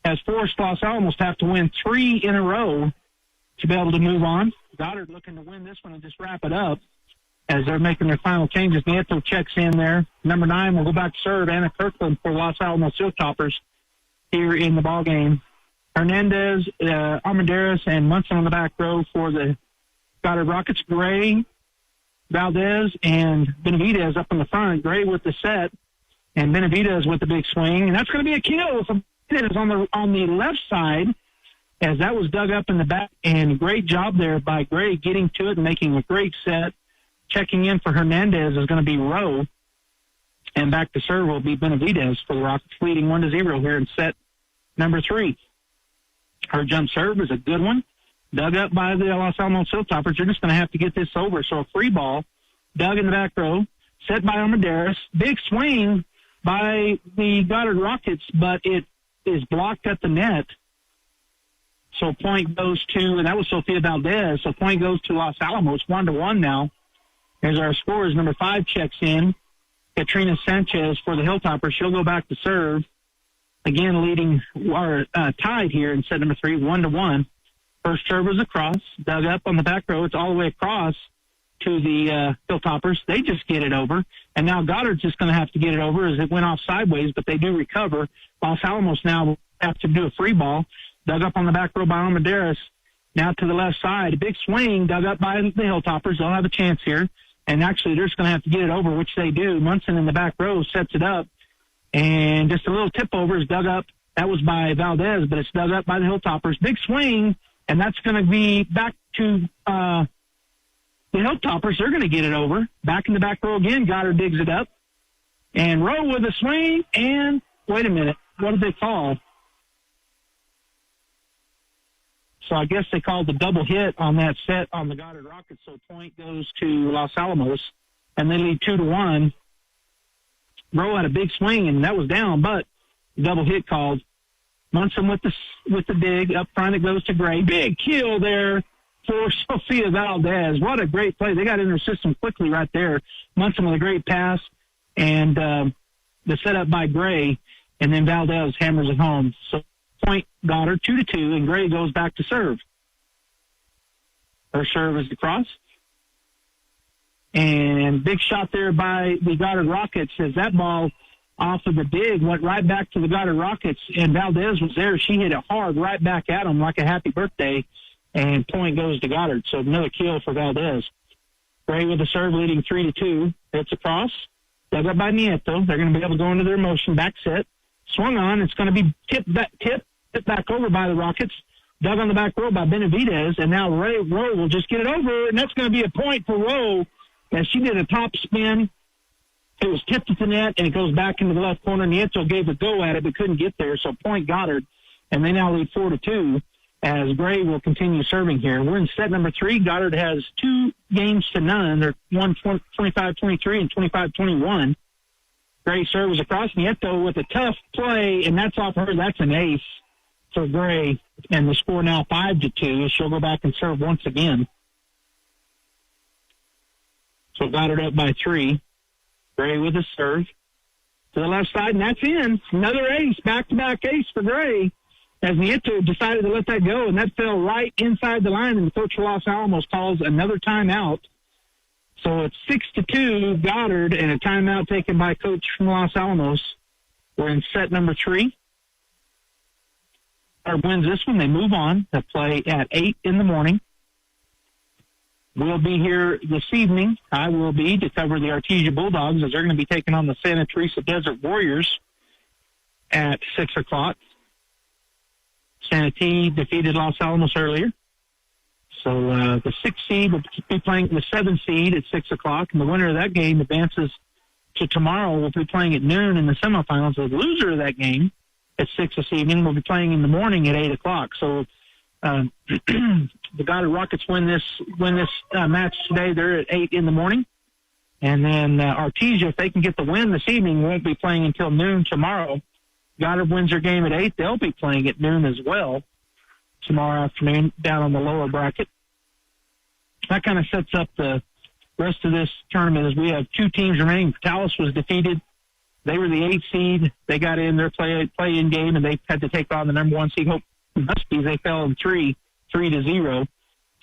has forced Los Alamos to have to win 3 in a row to be able to move on. Goddard looking to win this one and just wrap it up as they're making their final changes. Nieto checks in there. Number 9 will go back to serve. Anna Kirkland for Los Alamos Hilltoppers here in the ball game. Hernandez, Armendariz, and Munson on the back row for the Goddard Rockets. Gray, Valdez, and Benavidez up in the front. Gray with the set, and Benavidez with the big swing. And that's going to be a kill for Benavidez on the left side, as that was dug up in the back. And great job there by Gray getting to it and making a great set. Checking in for Hernandez is going to be Rowe. And back to serve will be Benavidez for the Rockets, leading 1-0 here in set number 3. Her jump serve is a good one. Dug up by the Los Alamos Hilltoppers. They're just going to have to get this over. So a free ball, dug in the back row, set by Armendariz. Big swing by the Goddard Rockets, but it is blocked at the net. So point goes to, and that was Sophia Valdez. So point goes to Los Alamos, 1-1 now. As our scorers, number 5 checks in. Katrina Sanchez for the Hilltoppers. She'll go back to serve. Again, leading or tied here in set number 3, 1-1. First serve was across, dug up on the back row. It's all the way across to the Hilltoppers. They just get it over. And now Goddard's just going to have to get it over as it went off sideways, but they do recover. Los Alamos now have to do a free ball. Dug up on the back row by Armendariz. Now to the left side. A big swing dug up by the Hilltoppers. They'll have a chance here. And actually, they're just going to have to get it over, which they do. Munson in the back row sets it up. And just a little tip over is dug up. That was by Valdez, but it's dug up by the Hilltoppers. Big swing, and that's going to be back to the Hilltoppers. They're going to get it over. Back in the back row again. Goddard digs it up. And Rowe with a swing. And wait a minute. What did they call? So I guess they called the double hit on that set on the Goddard Rockets. So point goes to Los Alamos, and they lead 2-1. Rowe had a big swing, and that was down, but double hit called. Munson with the dig up front. It goes to Gray. Big kill there for Sophia Valdez. What a great play! They got in their system quickly right there. Munson with a great pass, and the setup by Gray, and then Valdez hammers it home. So point Goddard 2-2, and Gray goes back to serve. Her serve is across. And big shot there by the Goddard Rockets as that ball off of the dig went right back to the Goddard Rockets, and Valdez was there. She hit it hard right back at him like a happy birthday, and point goes to Goddard. So another kill for Valdez. Gray with the serve leading 3-2. It's across. Dug up by Nieto. They're going to be able to go into their motion back set. Swung on. It's going to be tipped back over by the Rockets. dug on the back row by Benavidez, and now Rowe will just get it over, and that's going to be a point for Rowe as she did a top spin. It was tipped at the net, and it goes back into the left corner. Nieto gave a go at it, but couldn't get there, so point Goddard, and they now lead 4-2 as Gray will continue serving here. We're in set number 3. Goddard has 2 games to none. They're 25-23 and 25-21. Gray serves across. Nieto with a tough play, and that's off her. That's an ace for Gray, and the score now 5-2. She'll go back and serve once again. So Goddard up by 3. Gray with a serve to the left side, and that's in. Another ace, back-to-back ace for Gray, as Nieto decided to let that go, and that fell right inside the line, and the coach for Los Alamos calls another timeout. So it's 6-2, Goddard, and a timeout taken by coach from Los Alamos. We're in set number 3. Goddard wins this one. They move on to play at 8 in the morning. We'll be here this evening. I will be to cover the Artesia Bulldogs as they're going to be taking on the Santa Teresa Desert Warriors at 6 o'clock. Santa T defeated Los Alamos earlier. So the 6th seed will be playing the 7th seed at 6 o'clock, and the winner of that game advances to tomorrow. We'll be playing at noon in the semifinals. The loser of that game at 6 this evening will be playing in the morning at 8 o'clock. So the Goddard Rockets win this match today. They're at 8 in the morning. And then Artesia, if they can get the win this evening, won't be playing until noon tomorrow. Goddard wins their game at 8. They'll be playing at noon as well tomorrow afternoon down on the lower bracket. That kind of sets up the rest of this tournament as we have 2 teams remaining. Talis was defeated. They were the 8th seed. They got in their play-in game, and they had to take on the number 1 seed, Hope Huskies. They fell in 3-0.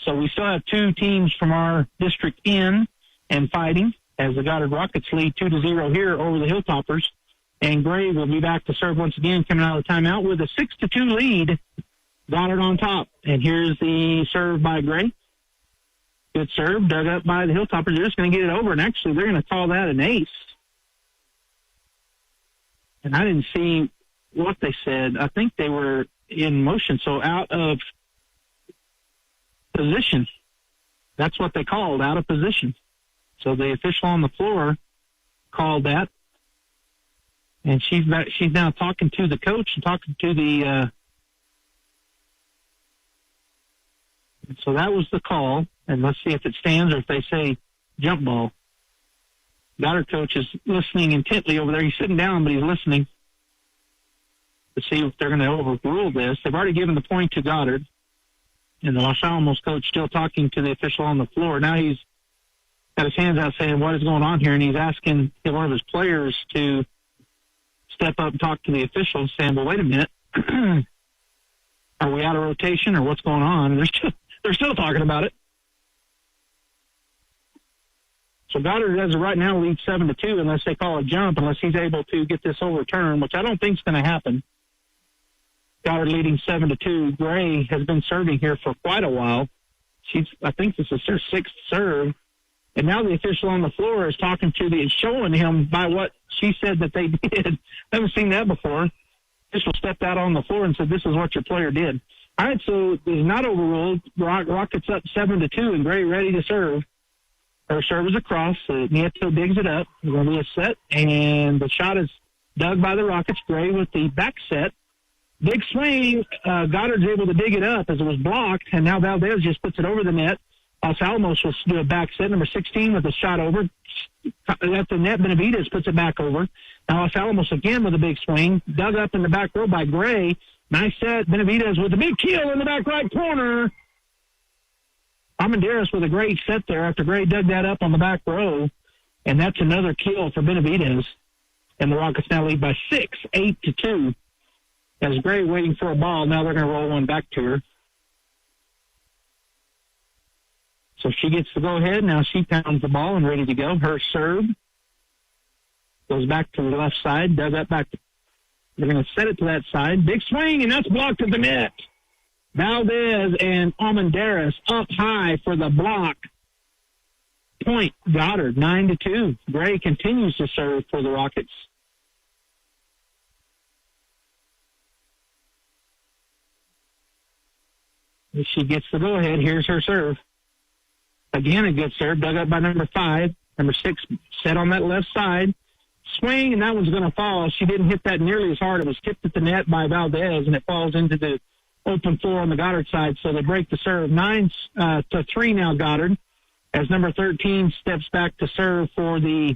So we still have 2 teams from our district in and fighting as the Goddard Rockets lead 2-0 here over the Hilltoppers. And Gray will be back to serve once again, coming out of the timeout with a 6-2 lead. Goddard on top. And here's the serve by Gray. Good serve, dug up by the Hilltoppers. They're just going to get it over, and actually they're going to call that an ace. And I didn't see what they said. I think they were in motion, so out of position. That's what they called, out of position. So the official on the floor called that. And she's now talking to the coach and talking to the so that was the call. And let's see if it stands or if they say jump ball. Goddard coach is listening intently over there. He's sitting down, but he's listening to see if they're going to overrule this. They've already given the point to Goddard. And the Los Alamos coach still talking to the official on the floor. Now he's got his hands out saying, what is going on here? And he's asking one of his players to step up and talk to the officials, saying, well, wait a minute. Are we out of rotation or what's going on? And they're still talking about it. So Goddard, as of right now, leads 7-2 unless they call a jump, unless he's able to get this overturned, which I don't think is going to happen. Goddard leading 7-2. Gray has been serving here for quite a while. I think this is her 6th serve. And now the official on the floor is showing him by what she said that they did. I haven't seen that before. Official stepped out on the floor and said, this is what your player did. All right, so it's not overruled. Rockets up 7-2, and Gray ready to serve. Her serve is across. Nieto digs it up. It's going to be a set, and the shot is dug by the Rockets. Gray with the back set. Big swing. Goddard's able to dig it up as it was blocked, and now Valdez just puts it over the net. Los Alamos will do a back set. Number 16 with a shot over. At the net, Benavidez puts it back over. Now Los Alamos again with a big swing. Dug up in the back row by Gray. Nice set. Benavidez with a big kill in the back right corner. Armendariz with a great set there after Gray dug that up on the back row. And that's another kill for Benavidez. And the Rockets now lead by 6, 8-2. As Gray waiting for a ball, now they're going to roll one back to her. So she gets to go ahead. Now she pounds the ball and ready to go. Her serve goes back to the left side. Does that back. They're going to set it to that side. Big swing, and that's blocked at the net. Valdez and Armendariz up high for the block. Point Goddard, 9-2. Gray continues to serve for the Rockets. She gets the go-ahead. Here's her serve. Again, a good serve, dug up by number 5. Number 6 set on that left side. Swing, and that one's going to fall. She didn't hit that nearly as hard. It was tipped at the net by Valdez, and it falls into the open floor on the Goddard side, so they break the serve. 9-3 now, Goddard, as number 13 steps back to serve for the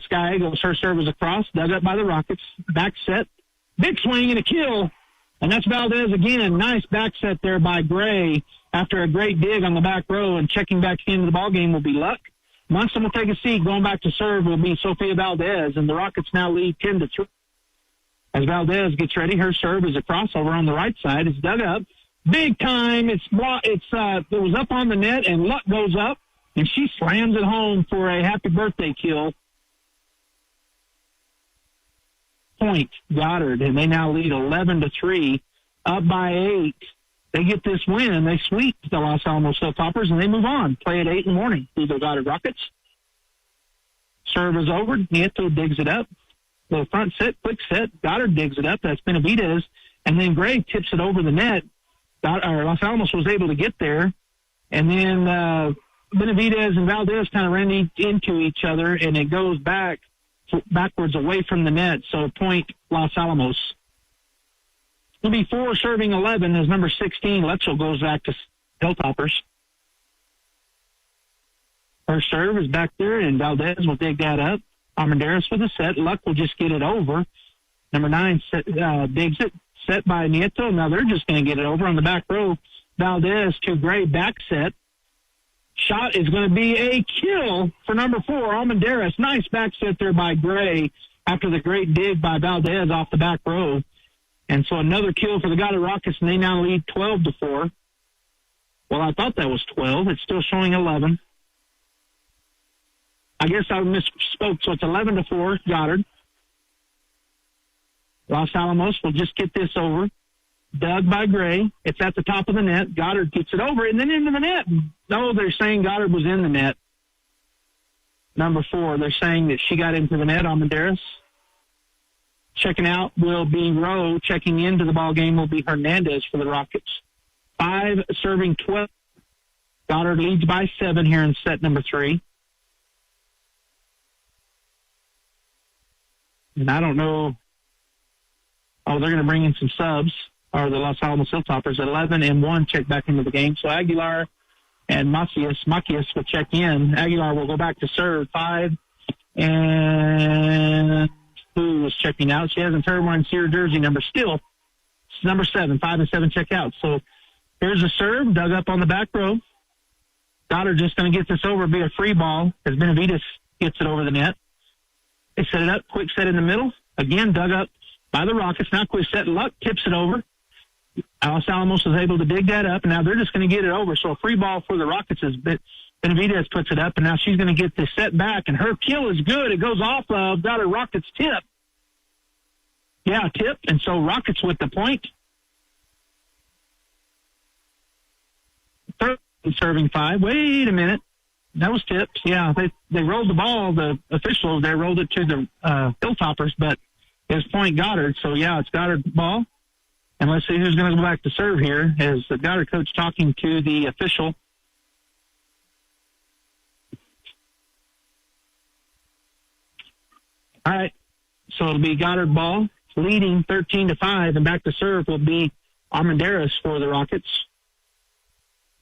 Sky Eagles. Her serve is across, dug up by the Rockets. Back set, big swing and a kill, and that's Valdez again. Nice back set there by Gray after a great dig on the back row, and checking back into the ballgame will be Luck. Munson will take a seat. Going back to serve will be Sophia Valdez, and the Rockets now lead 10-3. As Valdez gets ready, her serve is a crossover on the right side. It's dug up. Big time. It was up on the net, and Luck goes up, and she slams it home for a happy birthday kill. Point, Goddard, and they now lead 11-3, up by 8. They get this win. They sweep the Los Alamos Hilltoppers, and they move on. Play at 8 in the morning through the Goddard Rockets. Serve is over. Nieto digs it up. The front set, quick set. Goddard digs it up. That's Benavidez. And then Gray tips it over the net. Los Alamos was able to get there. And then Benavidez and Valdez kind of ran into each other, and it goes backwards away from the net. So point Los Alamos. It'll be 4 serving 11 as number 16, Letchell, goes back to Hilltoppers. Her serve is back there, and Valdez will dig that up. Armendariz with a set. Luck will just get it over. Number 9 digs it. Set by Nieto. Now they're just going to get it over on the back row. Valdez to Gray, back set. Shot is going to be a kill for number 4, Armendariz. Nice back set there by Gray after the great dig by Valdez off the back row. And so another kill for the Goddard Rockets, and they now lead 12-4. Well, I thought that was 12. It's still showing 11. I guess I misspoke, so it's 11-4, Goddard. Los Alamos will just get this over. Dug by Gray. It's at the top of the net. Goddard gets it over, and then into the net. No, they're saying Goddard was in the net. Number 4, they're saying that she got into the net on Medeiros. Checking out will be Rowe. Checking into the ball game will be Hernandez for the Rockets. 5 serving 12. Goddard leads by 7 here in set number 3. And I don't know. Oh, they're going to bring in some subs, or the Los Alamos Hilltoppers. 11 and 1 check back into the game. So Aguilar and Macias will check in. Aguilar will go back to serve. 5 and who was checking out? She hasn't turned one. See her jersey number still. It's number 7. 5 and 7 check out. So here's a serve dug up on the back row. Goddard just going to get this over, be a free ball as Benavidez gets it over the net. They set it up, quick set in the middle. Again, dug up by the Rockets. Now quick set, Luck tips it over. Los Alamos is able to dig that up, and now they're just going to get it over. So a free ball for the Rockets as Benavidez puts it up, and now she's going to get this set back, and her kill is good. It goes off of Goddard Rockets tip. Yeah, tip, and so Rockets with the point. Third serving 5. Wait a minute. That was tipped. Yeah, they rolled the ball. The officials, they rolled it to the Hilltoppers, but it's point Goddard. So, yeah, it's Goddard ball. And let's see who's going to go back to serve here as the Goddard coach talking to the official. All right, so it'll be Goddard ball, leading 13-5, and back to serve will be Armendariz for the Rockets.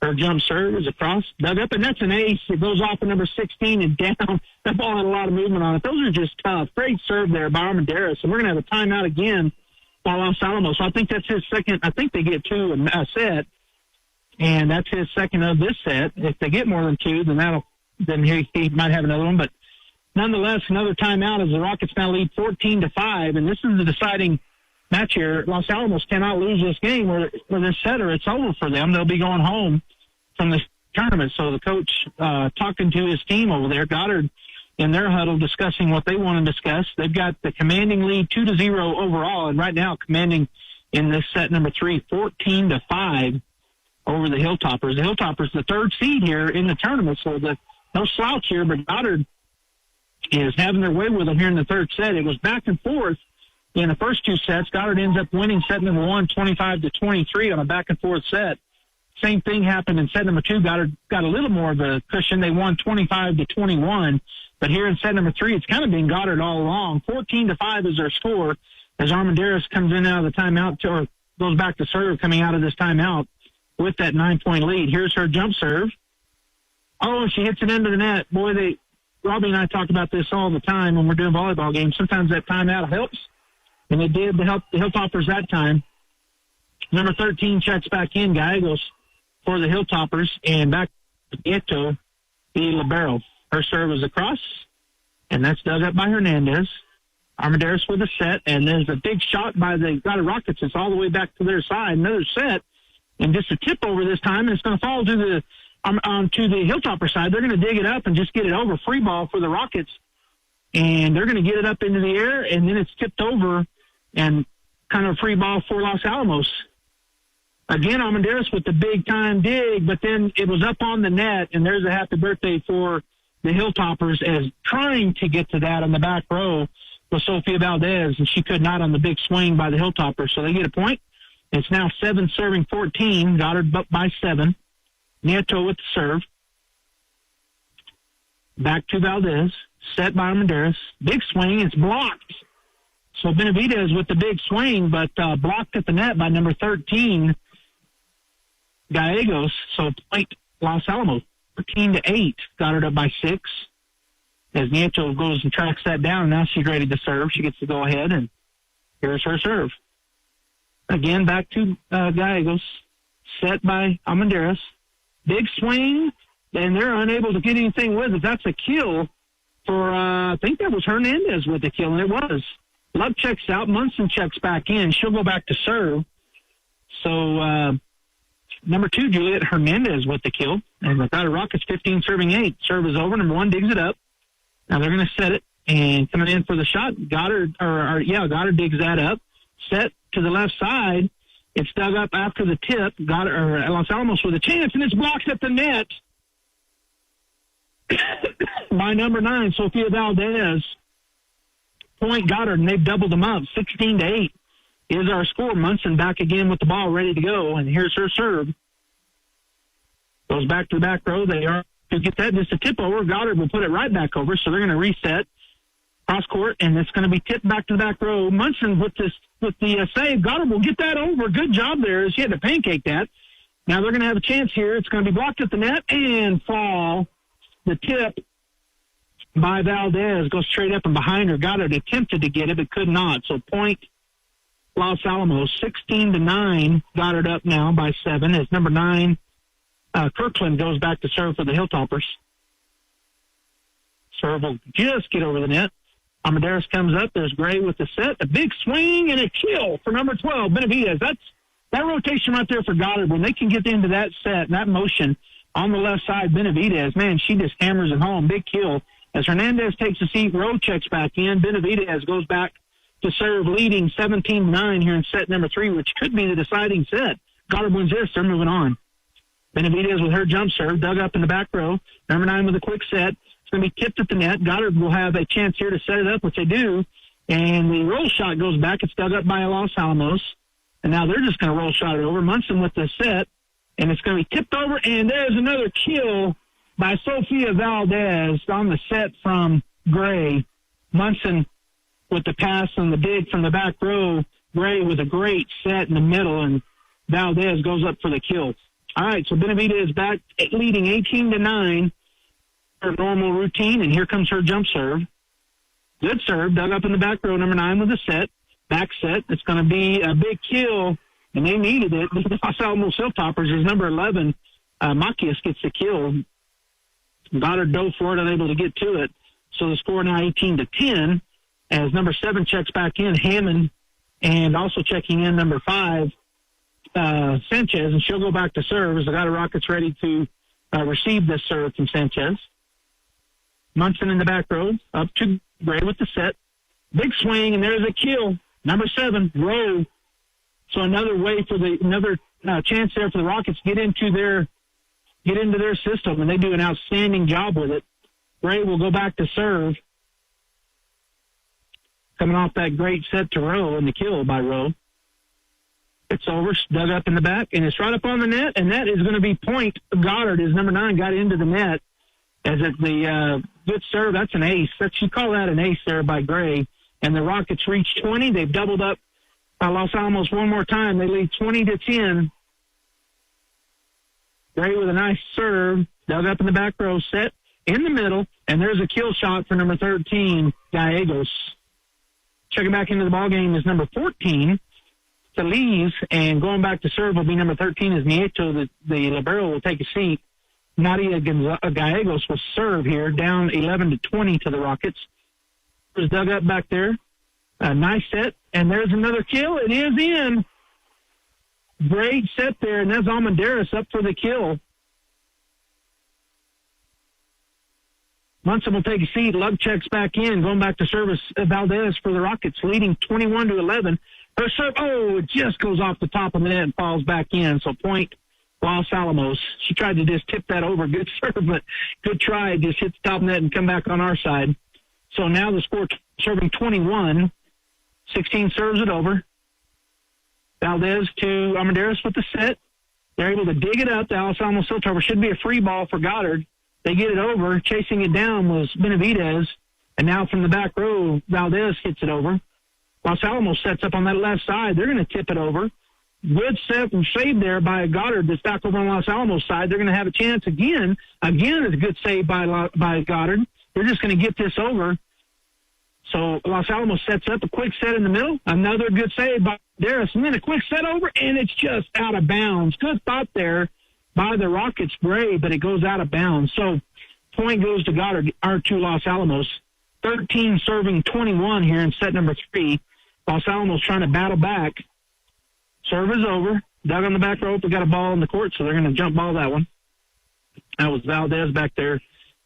Her jump serve is across, dug up, and that's an ace. It goes off of number 16 and down. That ball had a lot of movement on it. Those are just tough. Great serve there by Armendariz, and we're going to have a timeout again by Los Alamos. So I think that's his second. I think they get 2 in a set, and that's his second of this set. If they get more than 2, then he might have another one, but nonetheless, another timeout as the Rockets now lead 14-5, and this is the deciding match here. Los Alamos cannot lose this game where this setter, it's over for them. They'll be going home from this tournament. So the coach talking to his team over there, Goddard, in their huddle discussing what they want to discuss. They've got the commanding lead 2-0 overall, and right now commanding in this set number 3, 14-5 over the Hilltoppers. The Hilltoppers, the 3rd seed here in the tournament, so no slouch here, but Goddard is having their way with them here in the 3rd set. It was back and forth in the first two sets. Goddard ends up winning set number 1, 25-23 on a back-and-forth set. Same thing happened in set number 2. Goddard got a little more of a cushion. They won 25-21. But here in set number 3, it's kind of been Goddard all along. 14-5 is their score as Armendariz comes in out of the timeout, or goes back to serve coming out of this timeout with that 9-point lead. Here's her jump serve. Oh, she hits it into the net. Boy, Robbie and I talk about this all the time when we're doing volleyball games. Sometimes that timeout helps, and it did to help the Hilltoppers that time. Number 13 checks back in, Gallegos, for the Hilltoppers, and back to Nieto, the libero. Her serve is across, and that's dug up by Hernandez. Armendariz with a set, and there's a big shot by the Goddard Rockets. It's all the way back to their side. Another set, and just a tip over this time, and it's going to fall to the Hilltopper side. They're going to dig it up and just get it over. Free ball for the Rockets, and they're going to get it up into the air, and then it's tipped over, and kind of a free ball for Los Alamos. Again, Armendariz with the big-time dig, but then it was up on the net, and there's a happy birthday for the Hilltoppers as trying to get to that on the back row with Sophia Valdez, and she could not on the big swing by the Hilltoppers. So they get a point. It's now 7-14. Goddard up by 7. Nieto with the serve. Back to Valdez. Set by Armendariz. Big swing. It's blocked. So Benavidez with the big swing, but blocked at the net by number 13, Gallegos. So point Los Alamos. 13-8. Goddard up by 6. As Nieto goes and tracks that down, and now she's ready to serve. She gets to go ahead, and here's her serve. Again, back to Gallegos. Set by Armendariz. Big swing, and they're unable to get anything with it. That's a kill for, I think that was Hernandez with the kill, and it was. Love checks out. Munson checks back in. She'll go back to serve. So, number 2, Juliet Hernandez with the kill. And the Goddard Rockets 15 serving 8. Serve is over. Number 1 digs it up. Now they're going to set it, and coming in for the shot, Goddard digs that up. Set to the left side. It's dug up after the tip. Los Alamos with a chance, and it's blocked at the net by number 9, Sophia Valdez. Point Goddard, and they've doubled them up. 16-8 is our score. Munson back again with the ball ready to go, and here's her serve. Goes back to the back row. They are to get that just a tip over. Goddard will put it right back over, so they're going to reset cross court, and it's going to be tipped back to the back row. Munson with the save. Goddard will get that over. Good job there. She had to pancake that. Now they're going to have a chance here. It's going to be blocked at the net and fall. The tip by Valdez goes straight up and behind her. Goddard attempted to get it, but could not. So point Los Alamos, 16-9. Goddard up now by 7 as number 9, Kirkland goes back to serve for the Hilltoppers. Serve will just get over the net. Armendariz comes up. There's Gray with the set. A big swing and a kill for number 12, Benavidez. That rotation right there for Goddard. When they can get into that set and that motion on the left side, Benavidez, man, she just hammers it home. Big kill. As Hernandez takes a seat, Rowe checks back in. Benavidez goes back to serve, leading 17-9 here in set number 3, which could be the deciding set. Goddard wins this. They're moving on. Benavidez with her jump serve, dug up in the back row. Number 9 with a quick set. It's going to be tipped at the net. Goddard will have a chance here to set it up, which they do. And the roll shot goes back. It's dug up by Los Alamos. And now they're just going to roll shot it over. Munson with the set. And it's going to be tipped over. And there's another kill by Sophia Valdez on the set from Gray. Munson with the pass and the dig from the back row. Gray with a great set in the middle. And Valdez goes up for the kill. All right, so Benavidez is back leading 18-9. Her normal routine, and here comes her jump serve. Good serve, dug up in the back row, number 9 with a set. Back set, it's going to be a big kill, and they needed it. Los Alamos Hilltoppers is number 11. Macias gets the kill. Goddard dove for it, unable to get to it. So the score now 18-10, as number 7 checks back in, Hammond, and also checking in number 5, Sanchez, and she'll go back to serve as the Goddard Rockets ready to receive this serve from Sanchez. Munson in the back row, up to Gray with the set. Big swing, and there's a kill. Number 7, Rowe. So another way for another chance there for the Rockets to get into their system, and they do an outstanding job with it. Gray will go back to serve. coming off that great set to Rowe and the kill by Rowe. It's over, dug up in the back, and it's right up on the net, and that is going to be point. Goddard is number 9, got into the net. As it the good serve, that's an ace. You call that an ace there by Gray. And the Rockets reach 20. They've doubled up Los Alamos one more time. They lead 20-10. Gray with a nice serve, dug up in the back row, set in the middle, and there's a kill shot for number 13, Gallegos. Checking back into the ballgame is number 14, Feliz, and going back to serve will be number 13 is Nieto. The libero will take a seat. Nadia Gallegos will serve here, down 11-20 to the Rockets. It was dug up back there. A nice set, and there's another kill. It is in. Great set there, and that's Almendares up for the kill. Munson will take a seat. Lug checks back in, going back to service. Valdez for the Rockets, leading 21-11. Her serve, it just goes off the top of the net and falls back in. So point Los Alamos. She tried to just tip that over. Good serve, but good try. Just hit the top net and come back on our side. So now the score serving 21. 16 serves it over. Valdez to Almendares with the set. They're able to dig it up. The Los Alamos tilt over should be a free ball for Goddard. They get it over. Chasing it down was Benavidez. And now from the back row, Valdez hits it over. Los Alamos sets up on that left side. They're going to tip it over. Good set and save there by Goddard that's back over on Los Alamos side. They're going to have a chance again. Again, it's a good save by Goddard. They're just going to get this over. So Los Alamos sets up a quick set in the middle. Another good save by Darius. And then a quick set over, and it's just out of bounds. Good thought there by the Rockets Gray, but it goes out of bounds. So point goes to Goddard, or to Los Alamos. 13 serving 21 here in set number 3. Los Alamos trying to battle back. Serve is over. Dug on the back rope. We got a ball in the court, so they're going to jump ball that one. That was Valdez back there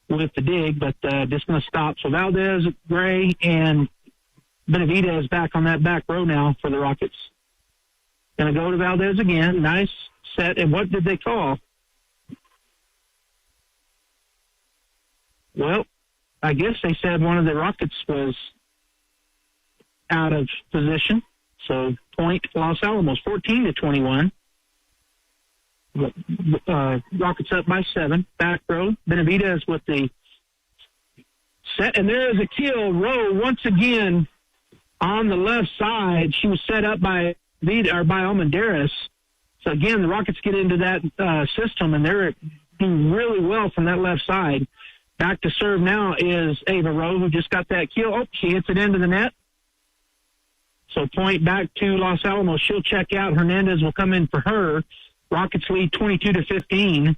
with the dig, but just going to stop. So Valdez, Gray, and Benavidez back on that back row now for the Rockets. Going to go to Valdez again. Nice set. And what did they call? Well, I guess they said one of the Rockets was out of position. So point Los Alamos, 14-21. Rockets up by 7. Back row. Benavidez with the set. And there is a kill. Rowe once again on the left side. She was set up by Almendares. So again, the Rockets get into that system, and they're doing really well from that left side. Back to serve now is Ava Rowe, who just got that kill. Oh, she hits it into the net. So point back to Los Alamos. She'll check out. Hernandez will come in for her. Rockets lead 22-15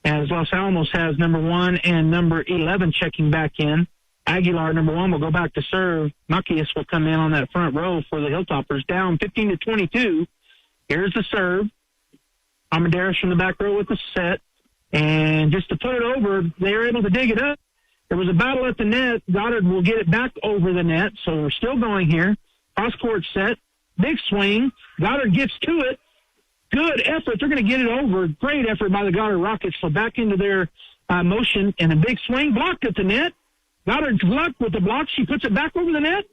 as Los Alamos has number 1 and number 11 checking back in. Aguilar, number 1, will go back to serve. Macias will come in on that front row for the Hilltoppers. Down 15-22. Here's the serve. Almendares from the back row with the set. And just to put it over, they were able to dig it up. There was a battle at the net. Goddard will get it back over the net, so we're still going here. Cross-court set. Big swing. Goddard gets to it. Good effort. They're going to get it over. Great effort by the Goddard Rockets. So back into their motion, and a big swing. Blocked at the net. Goddard's luck with the block. She puts it back over the net.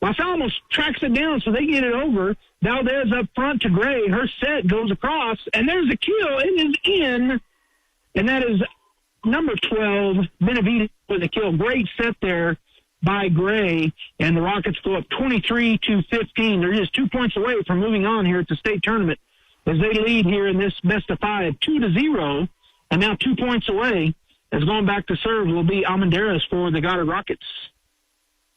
Los Alamos tracks it down, so they get it over. Valdez up front to Gray. Her set goes across, and there's a kill. It is in, and that is number 12, Benavidez with a kill. Great set there by Gray, and the Rockets go up 23-15. They're just 2 points away from moving on here at the state tournament as they lead here in this best of 5, 2-0, and now 2 points away. As going back to serve will be Almendares for the Goddard Rockets.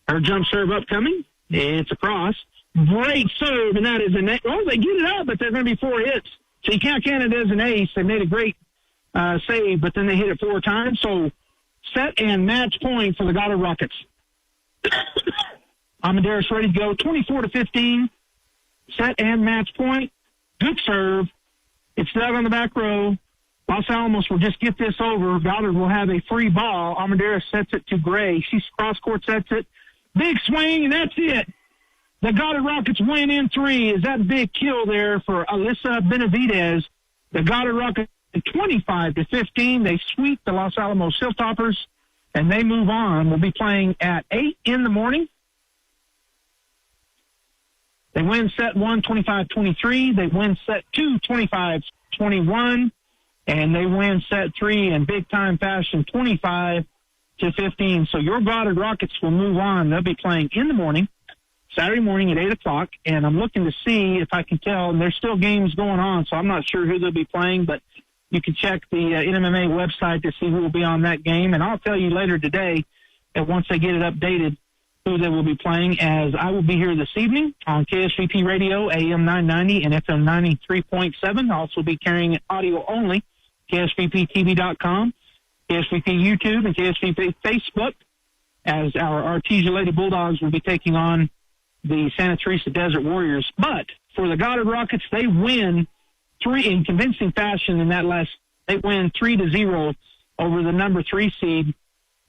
Her jump serve upcoming. It's across. Great serve, and that is a net. Oh, they get it up, but there's going to be 4 hits. So you can't count it as an ace. They made a great save, but then they hit it 4 times. So set and match point for the Goddard Rockets. Almendares ready to go. 24-15. Set and match point. Good serve. It's dug on the back row. Los Alamos will just get this over. Goddard will have a free ball. Almendares sets it to Gray. She's cross-court sets it. Big swing, and that's it. The Goddard Rockets win in 3. Is that big kill there for Alyssa Benavidez? The Goddard Rockets 25-15. They sweep the Los Alamos Hilltoppers, and they move on. We'll be playing at 8 in the morning. They win set 1, 25-23. They win set 2, 25-21. And they win set 3 in big-time fashion, 25-15. So your Goddard Rockets will move on. They'll be playing in the morning, Saturday morning at 8 o'clock. And I'm looking to see if I can tell. And there's still games going on, so I'm not sure who they'll be playing. But you can check the NMMA website to see who will be on that game. And I'll tell you later today that once they get it updated, who they will be playing, as I will be here this evening on KSVP Radio, AM 990 and FM 93.7. I'll also be carrying it audio only, KSVPTV.com, KSVP YouTube, and KSVP Facebook, as our Artesia Lady Bulldogs will be taking on the Santa Teresa Desert Warriors. But for the Goddard Rockets, they win 3 in convincing fashion in that last. They win 3-0 over the number 3 seed,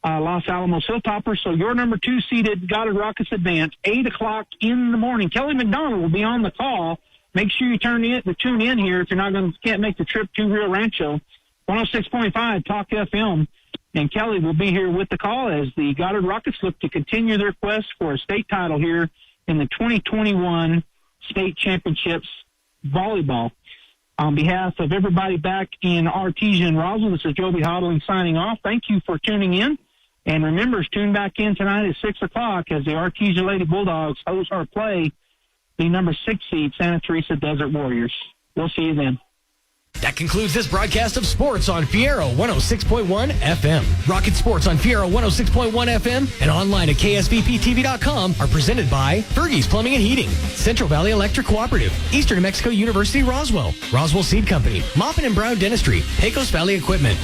Los Alamos Hilltoppers. So your number 2 seeded Goddard Rockets advance, 8 o'clock in the morning. Kelly McDonald will be on the call. Make sure you tune in here if you're can't make the trip to Rio Rancho. 106.5 Talk FM. And Kelly will be here with the call as the Goddard Rockets look to continue their quest for a state title here in the 2021 state championships volleyball. On behalf of everybody back in Artesia and Roswell, this is Joby Hodling signing off. Thank you for tuning in. And remember, tune back in tonight at 6 o'clock as the Artesia Lady Bulldogs host or play the number 6 seed Santa Teresa Desert Warriors. We'll see you then. That concludes this broadcast of sports on Fiero 106.1 FM. Rocket Sports on Fiero 106.1 FM and online at KSVPTV.com are presented by Fergie's Plumbing and Heating, Central Valley Electric Cooperative, Eastern New Mexico University Roswell, Roswell Seed Company, Maupin and Brown Dentistry, Pecos Valley Equipment,